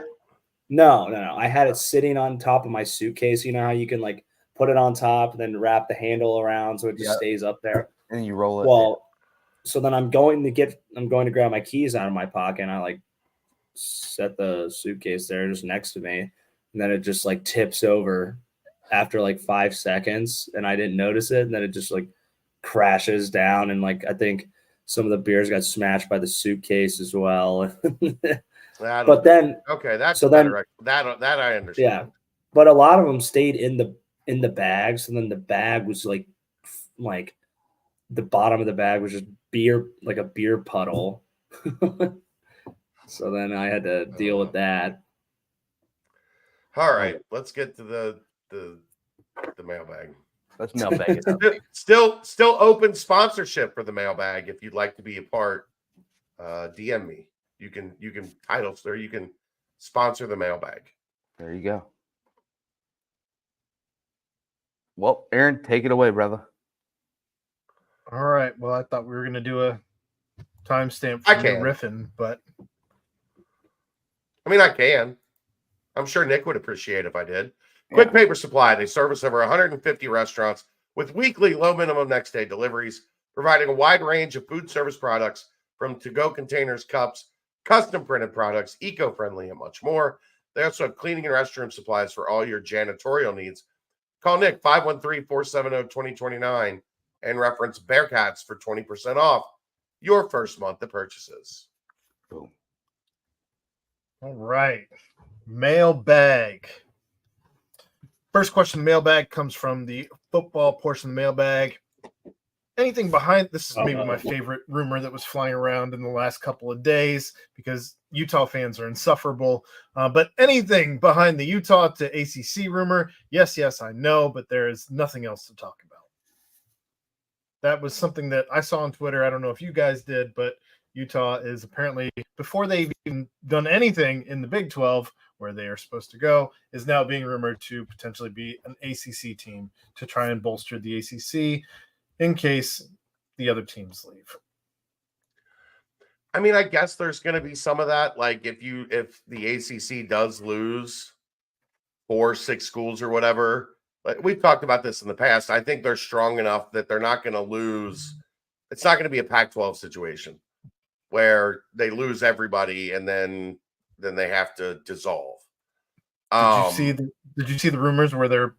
No. I had it sitting on top of my suitcase. You know how you can like put it on top and then wrap the handle around so it just stays up there. And you roll it. Well, so then I'm going to grab my keys out of my pocket and I like set the suitcase there just next to me. And then it just like tips over after like 5 seconds and I didn't notice it. And then it just like crashes down. And like, I think some of the beers got smashed by the suitcase as well. But then, okay, that's so better. then that I understand. Yeah, but a lot of them stayed in the bags, and then the bag was like the bottom of the bag was just beer, like a beer puddle. So then I had to deal with that. All right, let's get to the mailbag. Let's mailbag it up. Still open sponsorship for the mailbag. If you'd like to be a part, DM me. You can title, or you can sponsor the mailbag. There you go. Well, Aaron, take it away, brother. All right. Well, I thought we were going to do a timestamp I for the can. Riffing, but I mean, I can. I'm sure Nick would appreciate if I did. Quick Paper Supply. They service over 150 restaurants with weekly low minimum next day deliveries, providing a wide range of food service products from to-go containers, cups, custom printed products, eco-friendly, and much more. They also have cleaning and restroom supplies for all your janitorial needs. Call Nick 513-470-2029 and reference Bearcats for 20% off your first month of purchases. Boom. all right. Mailbag. First question, mailbag comes from the football portion of the mailbag. Anything behind this is maybe my favorite rumor that was flying around in the last couple of days because Utah fans are insufferable. But anything behind the Utah to ACC rumor? Yes, I know, but there is nothing else to talk about. That was something that I saw on Twitter. I don't know if you guys did, but Utah is apparently, before they've even done anything in the Big 12, where they are supposed to go, is now being rumored to potentially be an ACC team to try and bolster the ACC in case the other teams leave. I mean, I guess there's going to be some of that. Like if the ACC does lose 4 or 6 schools or whatever, like we've talked about this in the past, I think they're strong enough that they're not going to lose. It's not going to be a Pac-12 situation where they lose everybody and then then they have to dissolve. Did you see the rumors where they're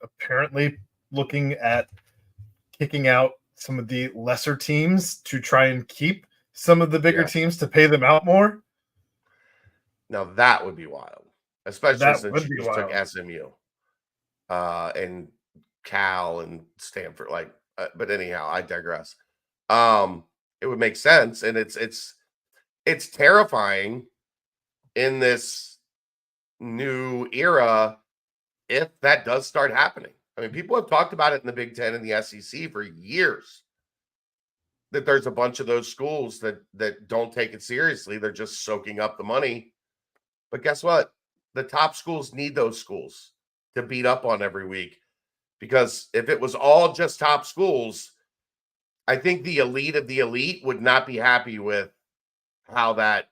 apparently looking at kicking out some of the lesser teams to try and keep some of the bigger teams to pay them out more? Now that would be wild, especially That since would you be just took wild. SMU and Cal and Stanford. But anyhow, I digress. It would make sense, and it's terrifying in this new era if that does start happening. I mean, people have talked about it in the Big Ten and the SEC for years, that there's a bunch of those schools that don't take it seriously. They're just soaking up the money. But guess what? The top schools need those schools to beat up on every week, because if it was all just top schools, I think the elite of the elite would not be happy with how that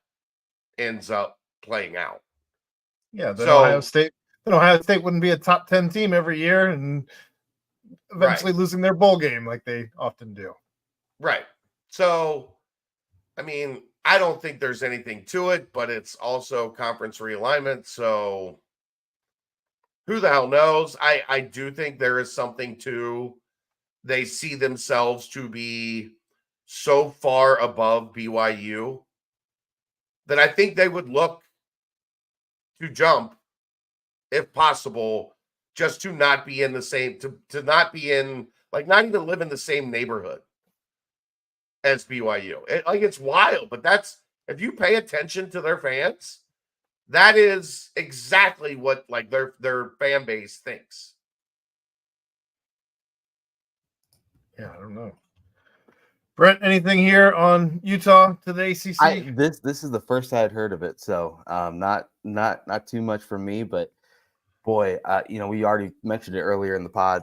ends up playing out. Yeah, then Ohio State wouldn't be a top 10 team every year and eventually losing their bowl game like they often do. Right. So, I mean, I don't think there's anything to it, but it's also conference realignment. So who the hell knows? I do think there is something to, they see themselves to be so far above BYU that I think they would look to jump, if possible, just to not be in the same, to not be in, like, not even live in the same neighborhood as BYU. It's wild, but that's, if you pay attention to their fans, that is exactly what, like, their fan base thinks. Yeah, I don't know. Brent, anything here on Utah to the ACC? This is the first I had heard of it, so not too much from me. But boy, we already mentioned it earlier in the pod.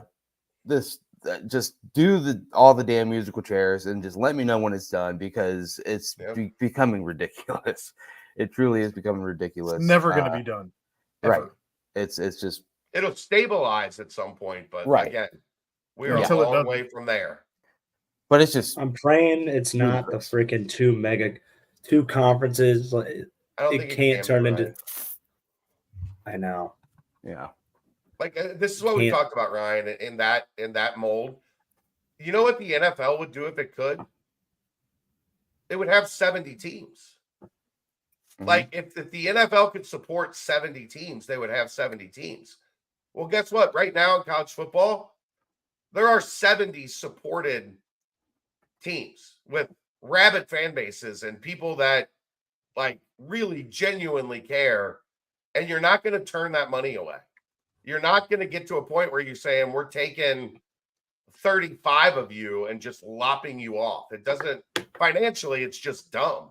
This just do all the damn musical chairs and just let me know when it's done, because it's becoming ridiculous. It truly is becoming ridiculous. It's never going to be done. Ever. Right. It's just, it'll stabilize at some point, but again, we're a long way from there. But it's just, I'm praying it's not the freaking two conferences. It can't turn into. I know. Yeah. Like, this is what we talked about, Ryan, in that mold. You know what the NFL would do if it could? It would have 70 teams. Mm-hmm. Like, if the NFL could support 70 teams, they would have 70 teams. Well, guess what? Right now in college football, there are 70 supported teams with rabid fan bases and people that, like, really genuinely care, and you're not going to turn that money away. You're not going to get to a point where you're saying we're taking 35 of you and just lopping you off. It doesn't, financially, it's just dumb,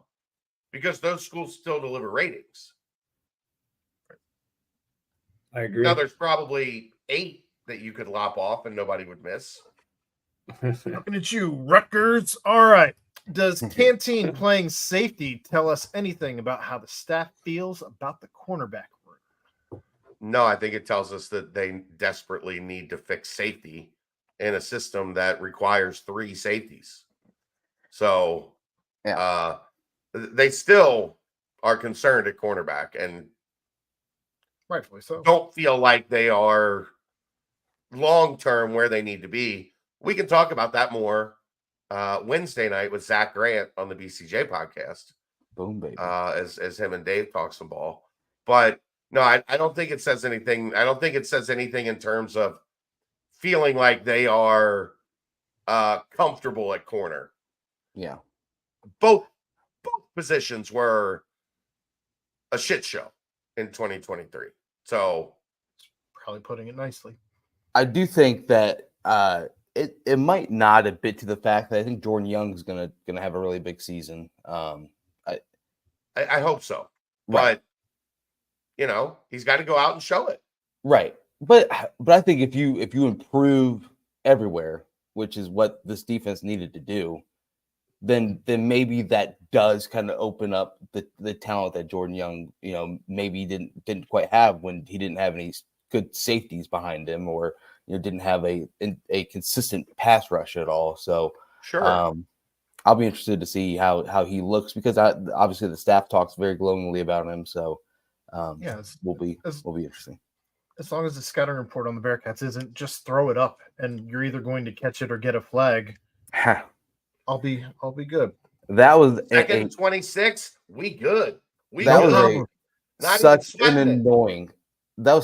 because those schools still deliver ratings. I agree. Now there's probably 8 that you could lop off and nobody would miss. Looking at you, Rutgers. All right. Does Canteen playing safety tell us anything about how the staff feels about the cornerback room? No, I think it tells us that they desperately need to fix safety in a system that requires 3 safeties. So they still are concerned at cornerback, and rightfully so. Don't feel like they are long-term where they need to be. We can talk about that more Wednesday night with Zach Grant on the BCJ podcast. Boom, baby. As him and Dave talk some ball. But no, I don't think it says anything. I don't think it says anything in terms of feeling like they are comfortable at corner. Yeah. Both positions were a shit show in 2023. So probably putting it nicely. I do think that it might nod a bit to the fact that I think Jordan Young's gonna have a really big season. I hope so. Right. But he's got to go out and show it. Right. But I think if you improve everywhere, which is what this defense needed to do, then maybe that does kind of open up the talent that Jordan Young, maybe didn't quite have when he didn't have any good safeties behind him, or didn't have a consistent pass rush at all. So sure. I'll be interested to see how he looks because obviously the staff talks very glowingly about him. So will be interesting. As long as the scouting report on the Bearcats isn't just throw it up and you're either going to catch it or get a flag, I'll be good. That was second 26. We good. That was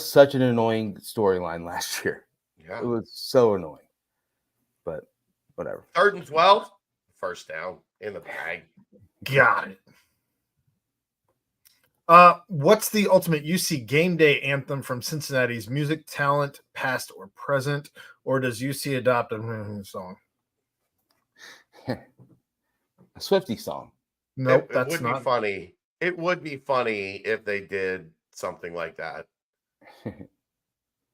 such an annoying storyline last year. Yeah. It was so annoying. But whatever. 3rd and 12, first down in the bag. Got it. What's the ultimate UC game day anthem from Cincinnati's music talent, past or present, or does UC adopt a song? A Swiftie song. Nope, it would be funny. It would be funny if they did something like that.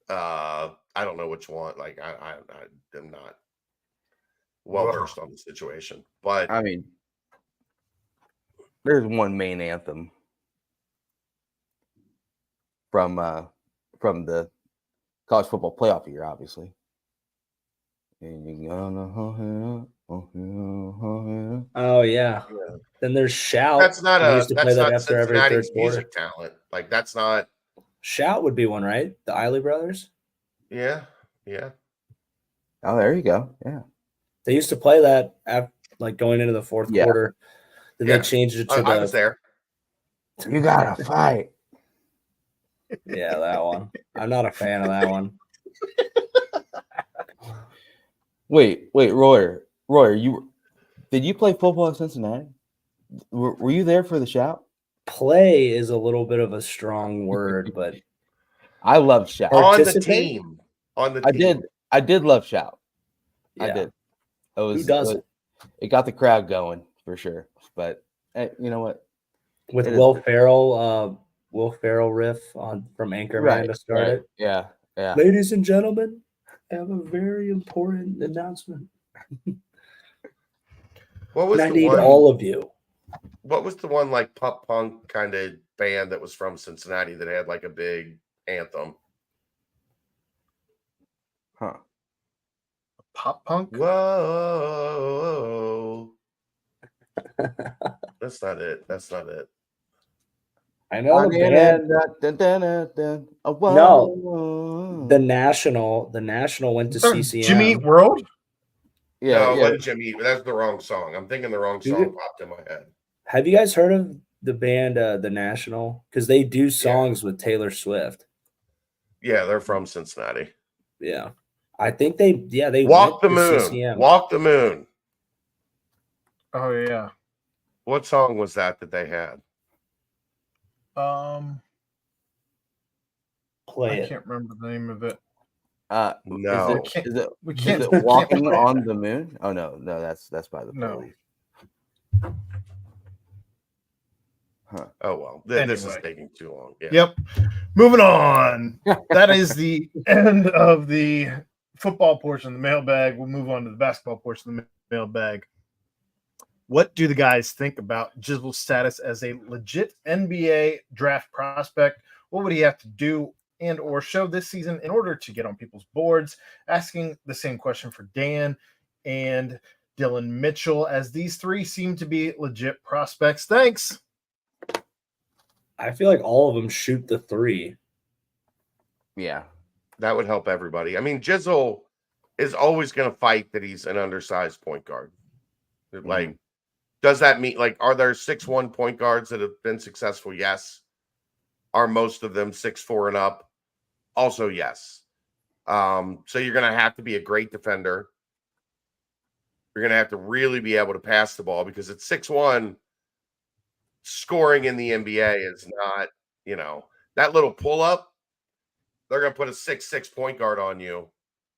I don't know which one. Like I am not well versed on the situation, but I mean, there's one main anthem from the college football playoff year, obviously. Oh yeah. Then there's Shout. That's not Cincinnati's music talent. Like that's not. Shout would be one, right? The Eiley brothers. Yeah. Oh, there you go. Yeah. They used to play that like going into the fourth quarter. Then they changed it to I was there. You gotta fight. Yeah, that one. I'm not a fan of that one. Wait, Royer, did you play football at Cincinnati? Were you there for the Shout? Play is a little bit of a strong word, but I love Shout. On the team. I did love Shout. Yeah. I did. Who doesn't? It got the crowd going for sure. But you know what? With Will Ferrell riff from Anchorman to start it. Yeah. Ladies and gentlemen, I have a very important announcement. What was I need all of you. What was the one like pop punk kind of band that was from Cincinnati that had like a big anthem? Huh. Pop punk? Whoa. That's not it. I know the band. No, the National went to CCM. Jimmy Eat World? Yeah, Let Jimmy Eat. That's the wrong song. I'm thinking the wrong song popped in my head. Have you guys heard of the band The National? Because they do songs with Taylor Swift. Yeah, they're from Cincinnati. Yeah, I think they Walk the Moon. CCM. Walk the Moon. Oh yeah. What song was that they had? Play it. I can't remember the name of it. No. Is it Walking on the Moon? Oh no, that's by the Police. Huh. Oh well, this is taking too long. Yeah. Yep. Moving on. That is the end of the football portion of the mailbag. We'll move on to the basketball portion of the mailbag. What do the guys think about Jizzle's status as a legit NBA draft prospect? What would he have to do and or show this season in order to get on people's boards? Asking the same question for Dan and Dylan Mitchell, as these three seem to be legit prospects. Thanks. I feel like all of them shoot the three. Yeah. That would help everybody. I mean, Jizzle is always going to fight that he's an undersized point guard. Like, does that mean, like, are there 6'1" point guards that have been successful? Yes. Are most of them 6'4" and up? Also, yes. So you're going to have to be a great defender. You're going to have to really be able to pass the ball because at 6'1", scoring in the NBA is not, that little pull up, they're going to put a 6'6" point guard on you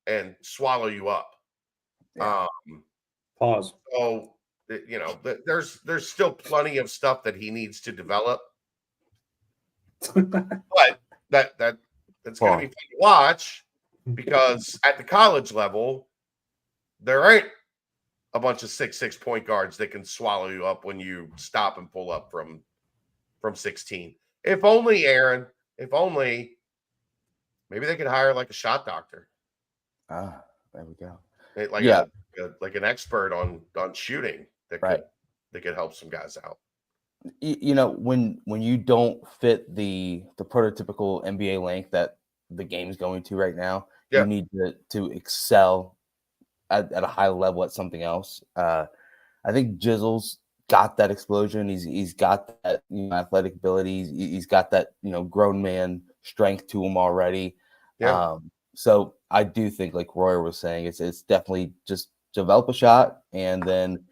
and swallow you up. Yeah. Pause. So, there's still plenty of stuff that he needs to develop. But that's going to be fun to watch because at the college level, there ain't a bunch of 6'6" point guards that can swallow you up when you stop and pull up from 16. If only, Aaron, maybe they could hire like a shot doctor. There we go. Like an expert on shooting. that Right. could help some guys out. When you don't fit the prototypical NBA length that the game is going to right now, Yeah. you need to excel at a high level at something else. I think Jizzle's got that explosion. He's got that athletic ability. He's got that grown man strength to him already. Yeah. So I do think, like Royer was saying, it's definitely just develop a shot and then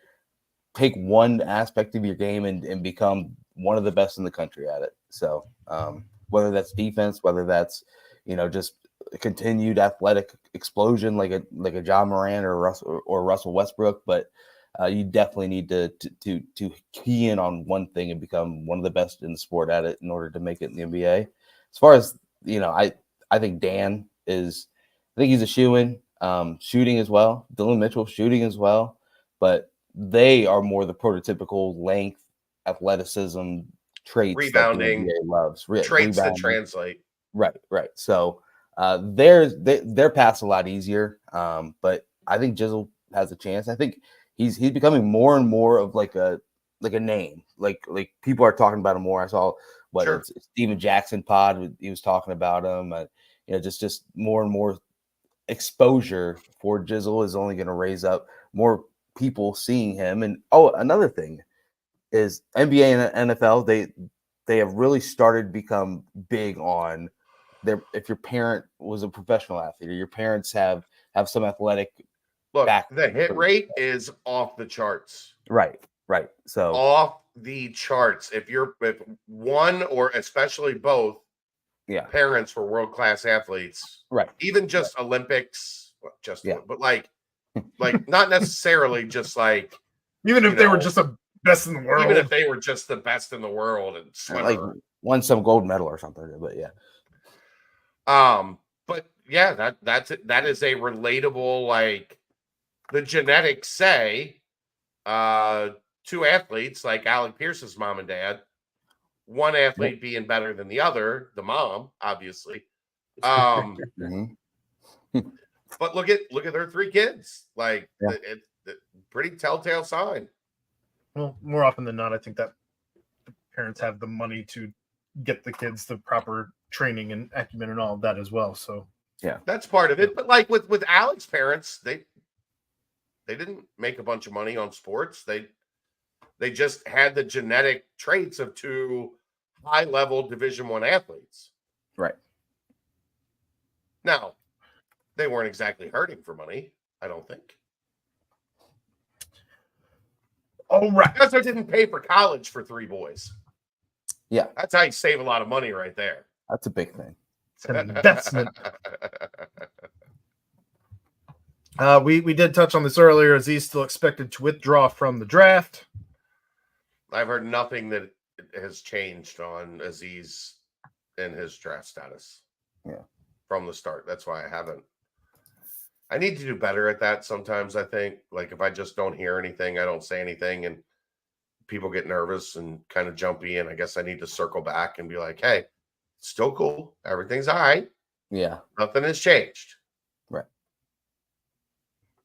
take one aspect of your game and become one of the best in the country at it. So whether that's defense, whether that's just a continued athletic explosion like a John Moran or Russell Westbrook, but you definitely need to key in on one thing and become one of the best in the sport at it in order to make it in the NBA. As far as I think Dan is, I think he's a shoo-in, shooting as well. Dylan Mitchell shooting as well, but they are more the prototypical length, athleticism traits Rebounding, that the NBA loves. Traits that translate. Right. So their path's a lot easier. But I think Jizzle has a chance. I think he's becoming more and more of like a name. Like people are talking about him more. I saw it's Steven Jackson pod. He was talking about him. Just more and more exposure for Jizzle is only going to raise up more people seeing him. And another thing is NBA and NFL, they have really started to become big on if your parent was a professional athlete or your parents have some athletic the hit rate is off the charts. Right. So off the charts. If one or especially both parents were world-class athletes, right, even just Olympics, but like not necessarily just like even if they were just the best in the world, even if they were just the best in the world and swimmer, like won some gold medal or something, but but yeah, that is a relatable, like the genetics say two athletes like Alec Pierce's mom and dad, one athlete being better than the other, the mom, obviously. But look at their three kids. Like it's pretty telltale sign. Well, more often than not, I think that parents have the money to get the kids the proper training and acumen and all of that as well. So that's part of it. But like with Alec's parents, they didn't make a bunch of money on sports. They just had the genetic traits of two high-level Division I athletes. Right. Now, they weren't exactly hurting for money, I don't think. All right. Because they didn't pay for college for three boys. Yeah. That's how you save a lot of money right there. That's a big thing. It's an investment. We did touch on this earlier. Is he still expected to withdraw from the draft? I've heard nothing that has changed on Aziz and his draft status. From the start. That's why I need to do better at that sometimes. I think, like, if I just don't hear anything, I don't say anything, and people get nervous and kind of jumpy, and I guess I need to circle back and be like, hey, it's still cool. Everything's all right. Yeah. Nothing has changed. Right.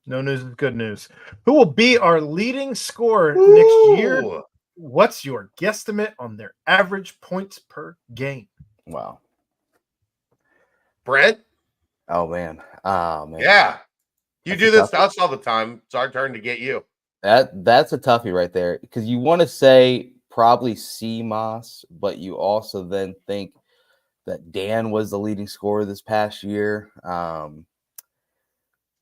No news is good news. Who will be our leading scorer next year? What's your guesstimate on their average points per game? Wow. Brent? Oh, man. Yeah. You do this to us all the time. It's our turn to get you. That's a toughie right there, because you want to say probably CMOS, but you also then think that Dan was the leading scorer this past year.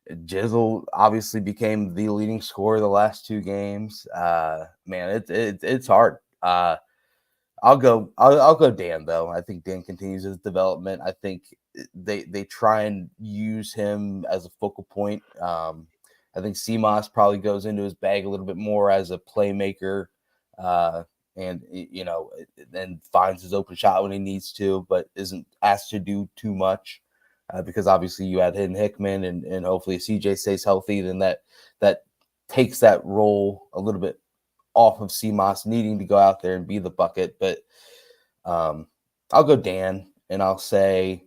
Jizzle obviously became the leading scorer the last two games. Man, it's hard. I'll go Dan though. I think Dan continues his development. I think they try and use him as a focal point. I think CMOS probably goes into his bag a little bit more as a playmaker, and then finds his open shot when he needs to, but isn't asked to do too much. Because obviously you had Hidden Hickman and hopefully CJ stays healthy, then that takes that role a little bit off of CMOS needing to go out there and be the bucket. But I'll go Dan, and I'll say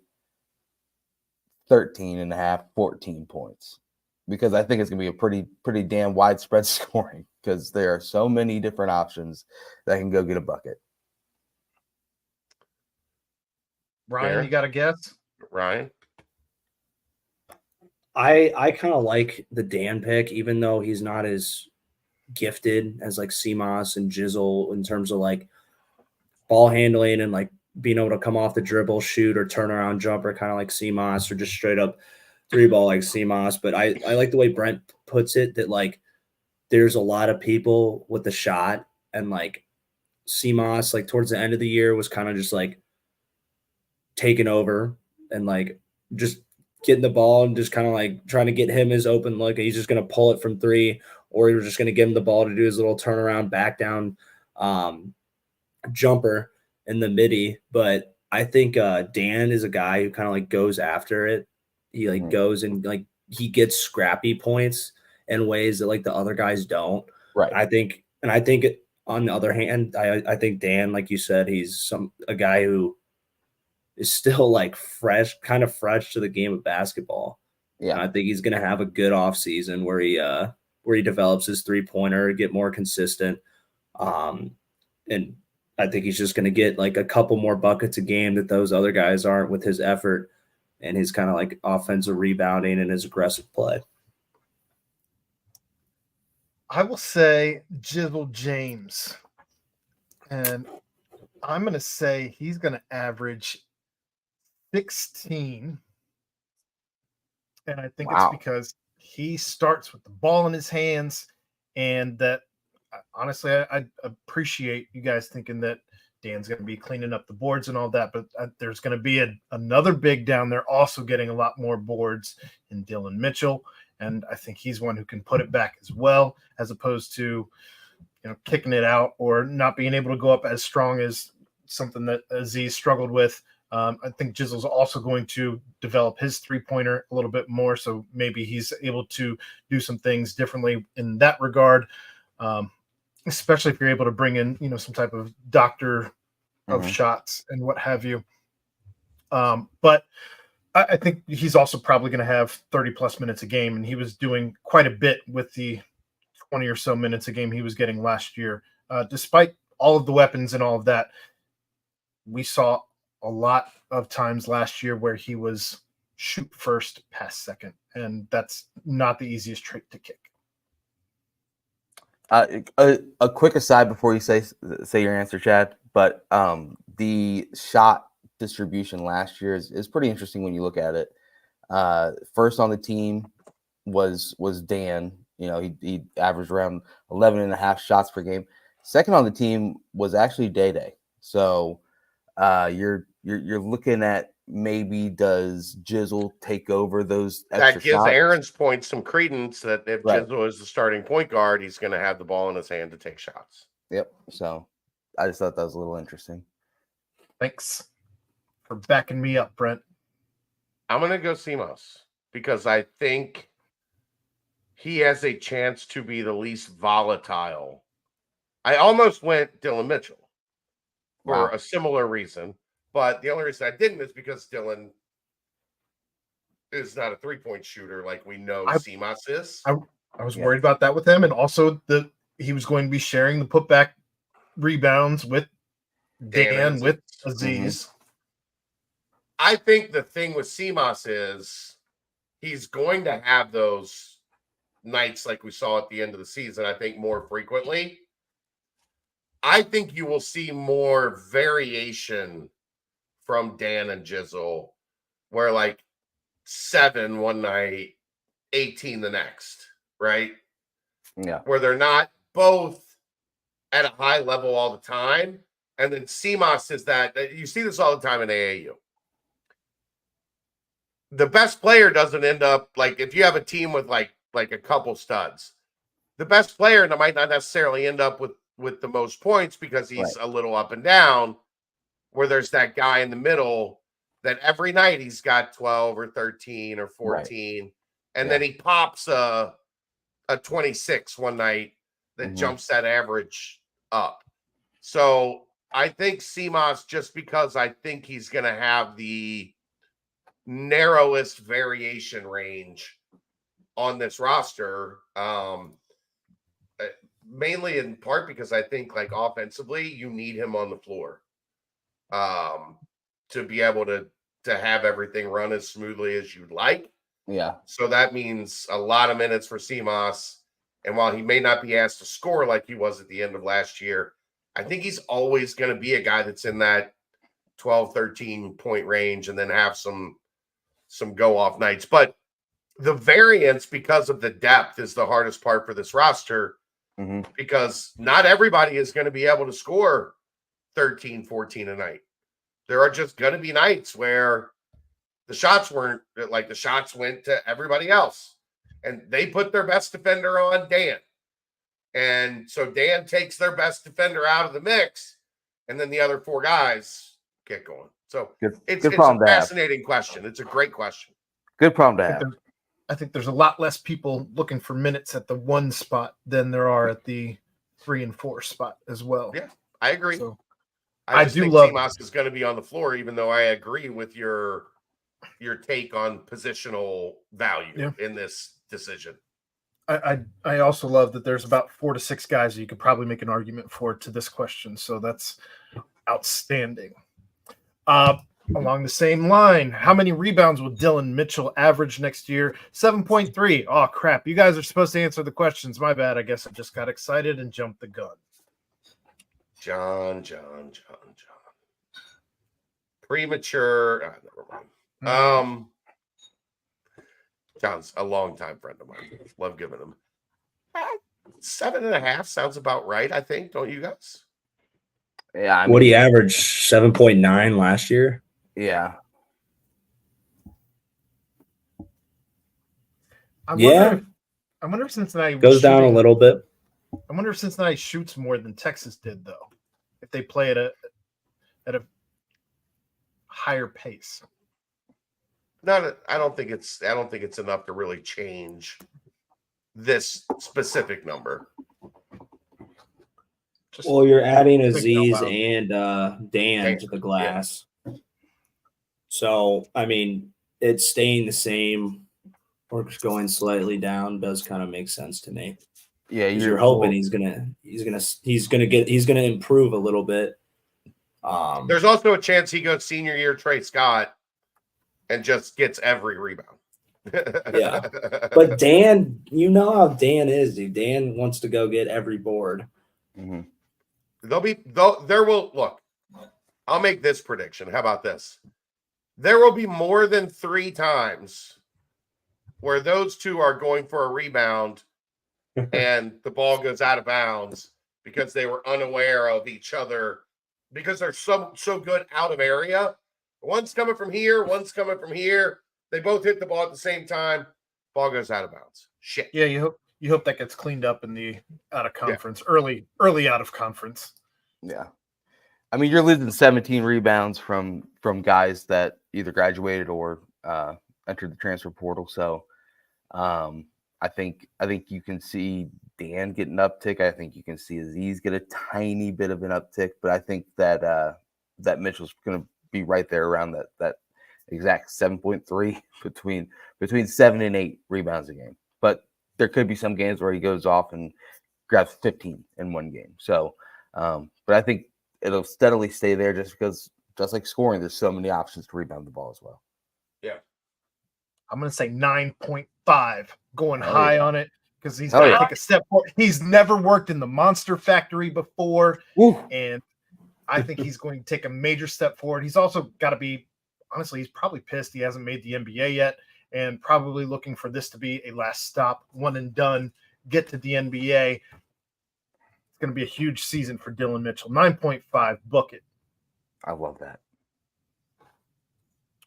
13.5, 14 points, because I think it's going to be a pretty damn widespread scoring. because there are so many different options that can go get a bucket. Ryan, you got a guess? Ryan? I kind of like the Dan pick, even though he's not as gifted as like CMOS and Jizzle in terms of like ball handling and like being able to come off the dribble, shoot, or turn around jumper, kind of like CMOS, or just straight up three ball like CMOS. But I like the way Brent puts it, that like there's a lot of people with the shot, and like CMOS, like towards the end of the year, was kind of just like taking over and like just getting the ball and just kind of like trying to get him his open look. He's just going to pull it from three, or you're just going to give him the ball to do his little turnaround back down jumper in the midi. But I think Dan is a guy who kind of like goes after it. He like goes and like he gets scrappy points in ways that like the other guys don't. Right. I think on the other hand, I think Dan, like you said, he's a guy who is still like kind of fresh to the game of basketball. Yeah. And I think he's going to have a good off season where he develops his 3-pointer, get more consistent. And I think he's just going to get like a couple more buckets a game that those other guys aren't, with his effort and his kind of like offensive rebounding and his aggressive play. I will say Jizzle James. And I'm going to say he's going to average 16. And I think it's because he starts with the ball in his hands, and that honestly, I appreciate you guys thinking that Dan's going to be cleaning up the boards and all that, but there's going to be another big down there also getting a lot more boards in Dylan Mitchell. And I think he's one who can put it back as well, as opposed to, kicking it out or not being able to go up as strong as something that Aziz struggled with. I think Jizzle's also going to develop his 3-pointer a little bit more, so maybe he's able to do some things differently in that regard, especially if you're able to bring in, some type of doctor of shots and what have you. But I think he's also probably going to have 30-plus minutes a game, and he was doing quite a bit with the 20 or so minutes a game he was getting last year. Despite all of the weapons and all of that, we saw a lot of times last year where he was shoot first, pass second, and that's not the easiest trait to kick. A quick aside before you say your answer, Chad, but the shot distribution last year is pretty interesting when you look at it. First on the team was Dan. He averaged around 11.5 shots per game. Second on the team was actually Day. So you're looking at, maybe does Jizzle take over those extra that gives shots? Aaron's point some credence that if Jizzle is the starting point guard, he's going to have the ball in his hand to take shots. Yep. So I just thought that was a little interesting. Thanks for backing me up, Brent. I'm going to go CMOS because I think he has a chance to be the least volatile. I almost went Dylan Mitchell for a similar reason, but the only reason I didn't is because Dylan is not a 3-point shooter like we know CMOS is. I was worried about that with him, and also that he was going to be sharing the putback rebounds with Dan with Aziz. I think the thing with CMOS is he's going to have those nights like we saw at the end of the season, I think, more frequently. I think you will see more variation from Dan and Jizzle, where like 7 one night, 18 the next, right? Yeah. Where they're not both at a high level all the time. And then CMOS is that you see this all the time in AAU. The best player doesn't end up, like, if you have a team with like a couple studs, the best player might not necessarily end up with the most points because he's a little up and down, where there's that guy in the middle that every night he's got 12 or 13 or 14. And then he pops a 26 one night that jumps that average up. So I think CMOS, just because I think he's going to have the narrowest variation range on this roster, mainly in part because I think like offensively, you need him on the floor to be able to have everything run as smoothly as you'd like. Yeah. So that means a lot of minutes for Seamas. And while he may not be asked to score like he was at the end of last year, I think he's always going to be a guy that's in that 12, 13 point range and then have some go off nights. But the variance because of the depth is the hardest part for this roster because not everybody is going to be able to score 13, 14 a night. There are just going to be nights where the shots weren't like the shots went to everybody else and they put their best defender on Dan. And so Dan takes their best defender out of the mix and then the other four guys get going. So it's a fascinating question. It's a great question. Good problem to have. I think there's a lot less people looking for minutes at the 1 spot than there are at the 3 and 4 spot as well. Yeah, I agree. So, I think Seamas is going to be on the floor, even though I agree with your take on positional value in this decision. I also love that there's about 4 to 6 guys that you could probably make an argument for to this question. So that's outstanding. Along the same line, how many rebounds will Dylan Mitchell average next year? 7.3. Oh, crap. You guys are supposed to answer the questions. My bad. I guess I just got excited and jumped the gun. John. Premature. Never mind. John's a longtime friend of mine. Love giving him 7.5 sounds about right, I think. Don't you guys? Yeah. I mean, what do you average? 7.9 last year? Yeah. I wonder if Cincinnati goes down a little bit. I wonder if Cincinnati shoots more than Texas did, though. If they play at a higher pace. I don't think it's enough to really change this specific number. Well, you're adding Aziz and Dan to the glass. Yeah. So, I mean, it's staying the same or going slightly down does kind of make sense to me. Yeah, you're hoping he's gonna improve a little bit. There's also a chance he goes senior year Trey Scott and just gets every rebound. Yeah, but Dan, you know how Dan is, dude. Dan wants to go get every board. Mm-hmm. Look. I'll make this prediction. How about this? There will be more than 3 times where those two are going for a rebound and the ball goes out of bounds because they were unaware of each other because they're so good out of area. One's coming from here, one's coming from here. They both hit the ball at the same time. Ball goes out of bounds. Shit. Yeah, you hope that gets cleaned up in the out of conference, early out of conference. Yeah. I mean, you're losing 17 rebounds from guys that either graduated or entered the transfer portal. So I think you can see Dan get an uptick. I think you can see Aziz get a tiny bit of an uptick, but I think that Mitchell's going to be right there around that exact 7.3 between 7 and 8 rebounds a game. But there could be some games where he goes off and grabs 15 in one game. So, but I think it'll steadily stay there just because, just like scoring, there's so many options to rebound the ball as well. Yeah. I'm going to say 9.5, going high on it because he's going to take a step forward. He's never worked in the Monster Factory before, and I think he's going to take a major step forward. He's also got to be, honestly, he's probably pissed he hasn't made the NBA yet and probably looking for this to be a last stop, one and done, get to the NBA. It's going to be a huge season for Dylan Mitchell. 9.5, book it. I love that.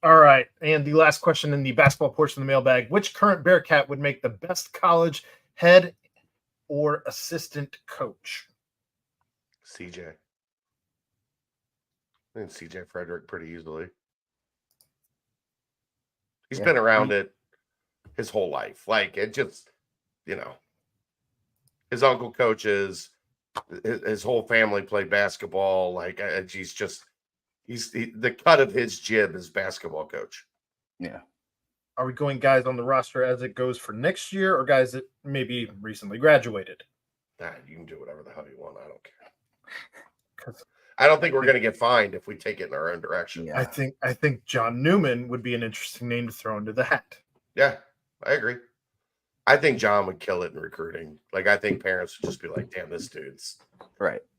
All right, and the last question in the basketball portion of the mailbag. Which current Bearcat would make the best college head or assistant coach? CJ. I think CJ Frederick pretty easily. He's been around it his whole life. Like, it just, his uncle coaches, his whole family played basketball. Like, he's the cut of his jib is basketball coach. Yeah. Are we going guys on the roster as it goes for next year or guys that maybe recently graduated? You can do whatever the hell you want. I don't care. 'Cause I don't think we're going to get fined if we take it in our own direction. Yeah. I think John Newman would be an interesting name to throw into the hat. Yeah, I agree. I think John would kill it in recruiting. Like, I think parents would just be like, damn, this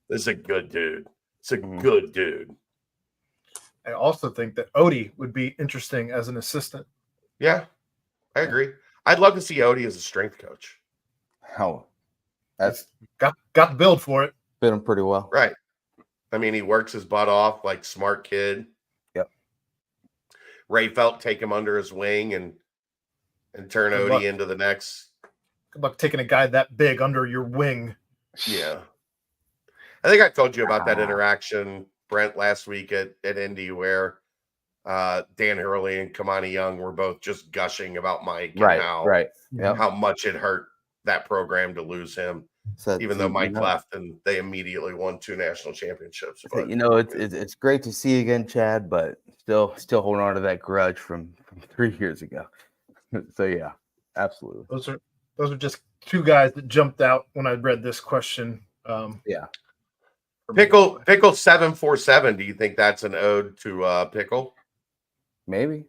is a good dude. It's a good dude. I also think that Odie would be interesting as an assistant. Yeah, I agree. I'd love to see Odie as a strength coach. How? That's Got the build for it. fit him pretty well. Right. I mean, he works his butt off, like smart kid. Yep. Ray Felt take him under his wing and turn Good Odie luck. into the next. Good luck taking a guy that big under your wing. Yeah. I think I told you about that interaction, Brent, last week at Indy where Dan Hurley and Kamani Young were both just gushing about Mike and how much it hurt that program to lose him. So, even though Mike left and they immediately won 2 national championships. But, it's great to see you again, Chad, but still holding on to that grudge from 3 years ago. So yeah, absolutely. Those are just two guys that jumped out when I read this question. Pickle 747. Do you think that's an ode to Pickle? Maybe.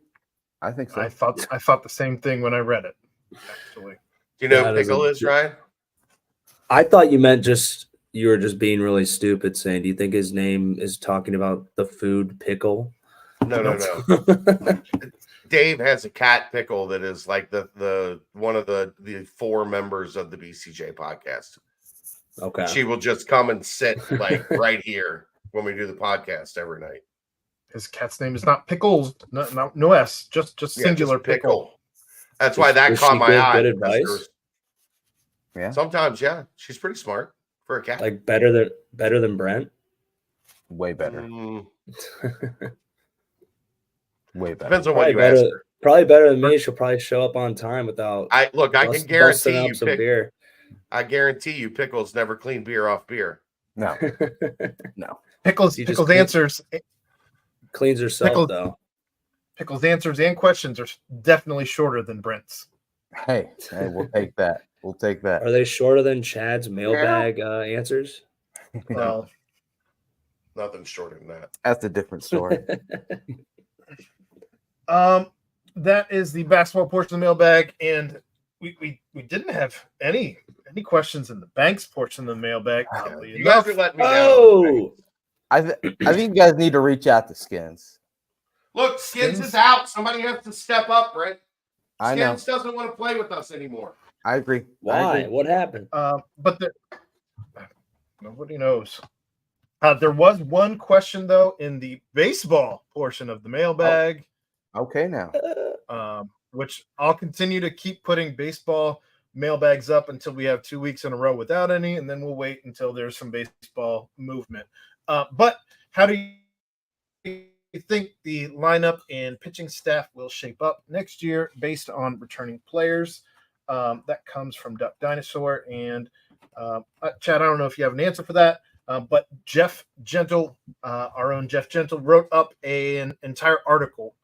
I think so. I thought the same thing when I read it. Actually, do you know who Pickle is, Ryan? I thought you meant you were just being really stupid saying, do you think his name is talking about the food pickle? No. Dave has a cat Pickle that is like the one of the 4 members of the BCJ podcast. Okay. She will just come and sit like right here when we do the podcast every night. his cat's name is not Pickles, no S, just singular just Pickle. That's why that caught my eye. Good advice. Yeah. Sometimes, yeah, she's pretty smart for a cat. Like better than Brent. Way better. Way better. Depends on what you ask her. Probably better than me. She'll probably show up on time without. I can guarantee you, some beer. I guarantee you, Pickles never clean beer off beer. No. Pickles answers. Cleans herself though. Pickles answers and questions are definitely shorter than Brent's. Hey, we'll take that. We'll take that. Are they shorter than Chad's mailbag answers? No. Nothing shorter than that. That's a different story. That is the basketball portion of the mailbag, and we didn't have any questions in the Banks portion of the mailbag. You guys are letting me down. Oh, I think you guys need to reach out to Skins. Look, Skins is out. Somebody has to step up, Brent. I know. Skins doesn't want to play with us anymore. I agree. why? What happened? But nobody knows. There was one question though in the baseball portion of the mailbag. Okay, now. Which I'll continue to keep putting baseball mailbags up until we have 2 weeks in a row without any, and then we'll wait until there's some baseball movement. But how do you think the lineup and pitching staff will shape up next year based on returning players? That comes from Duck Dinosaur. And Chad, I don't know if you have an answer for that, but Jeff Gentle, our own Jeff Gentle, wrote up an entire article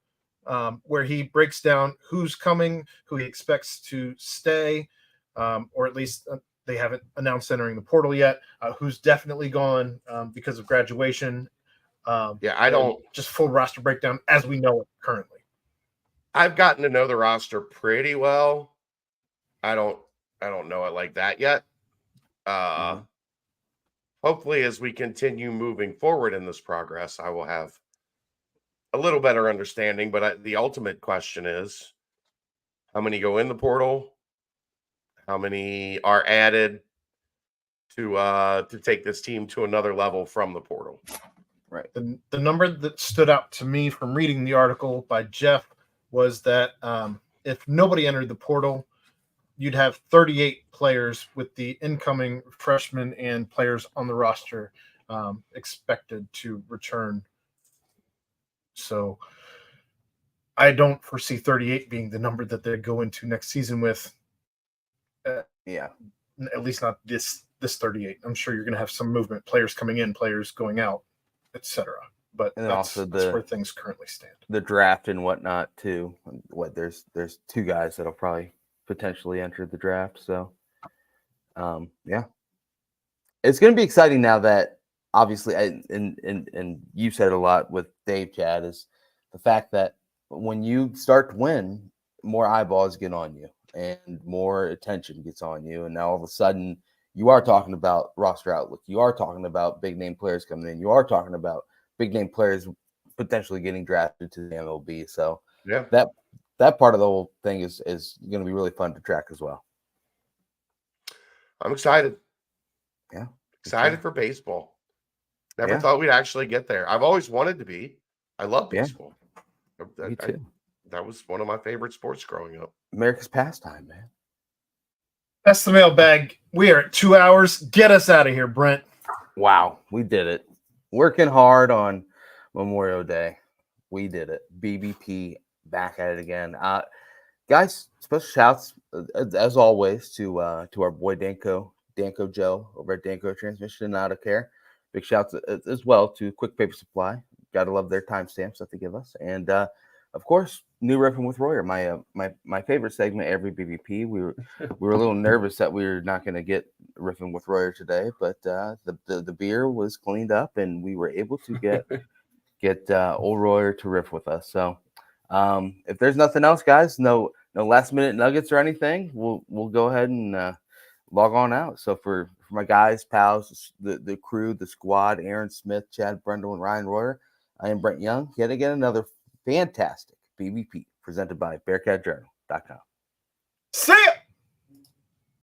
where he breaks down who's coming, who he expects to stay, or at least they haven't announced entering the portal yet, who's definitely gone because of graduation. I don't just full roster breakdown as we know it currently. I've gotten to know the roster pretty well. I don't know it like that yet. Hopefully, as we continue moving forward in this progress, I will have a little better understanding. But the ultimate question is, how many go in the portal? How many are added to take this team to another level from the portal? Right. The number that stood out to me from reading the article by Jeff was that if nobody entered the portal, you'd have 38 players with the incoming freshmen and players on the roster expected to return. So I don't foresee 38 being the number that they go into next season with. At least not this 38. I'm sure you're going to have some movement, players coming in, players going out, etc. But that's where things currently stand. The draft and whatnot too. There's 2 guys that'll probably potentially enter the draft. So, it's going to be exciting now that obviously, and you said it a lot with Dave, Chad, is the fact that when you start to win, more eyeballs get on you and more attention gets on you. And now all of a sudden you are talking about roster outlook. You are talking about big name players coming in. You are talking about big name players potentially getting drafted to the MLB. So Yeah. that part of the whole thing is going to be really fun to track as well. I'm excited. Yeah. Excited for baseball. Never thought we'd actually get there. I've always wanted to be. I love baseball. Me too. That was one of my favorite sports growing up. America's pastime, man. That's the mailbag. We are at 2 hours. Get us out of here, Brent. Wow, we did it. Working hard on Memorial Day. We did it. BBP back at it again. Guys, special shouts as always to our boy Danco Joe over at Danco Transmission and Auto Care. Big shouts as well to Quick Paper Supply. Gotta love their timestamps that they give us, and of course, new Riffing with Royer, my favorite segment every BBP. We were a little nervous that we were not going to get Riffing with Royer today, but the beer was cleaned up and we were able to get old Royer to riff with us. So if there's nothing else, guys, no last minute nuggets or anything, we'll go ahead and log on out. So for my guys, pals, the crew, the squad, Aaron Smith, Chad Brundle, and Ryan Royer, I am Brent Young. Yet again, another fantastic BBP presented by BearcatJournal.com. See ya!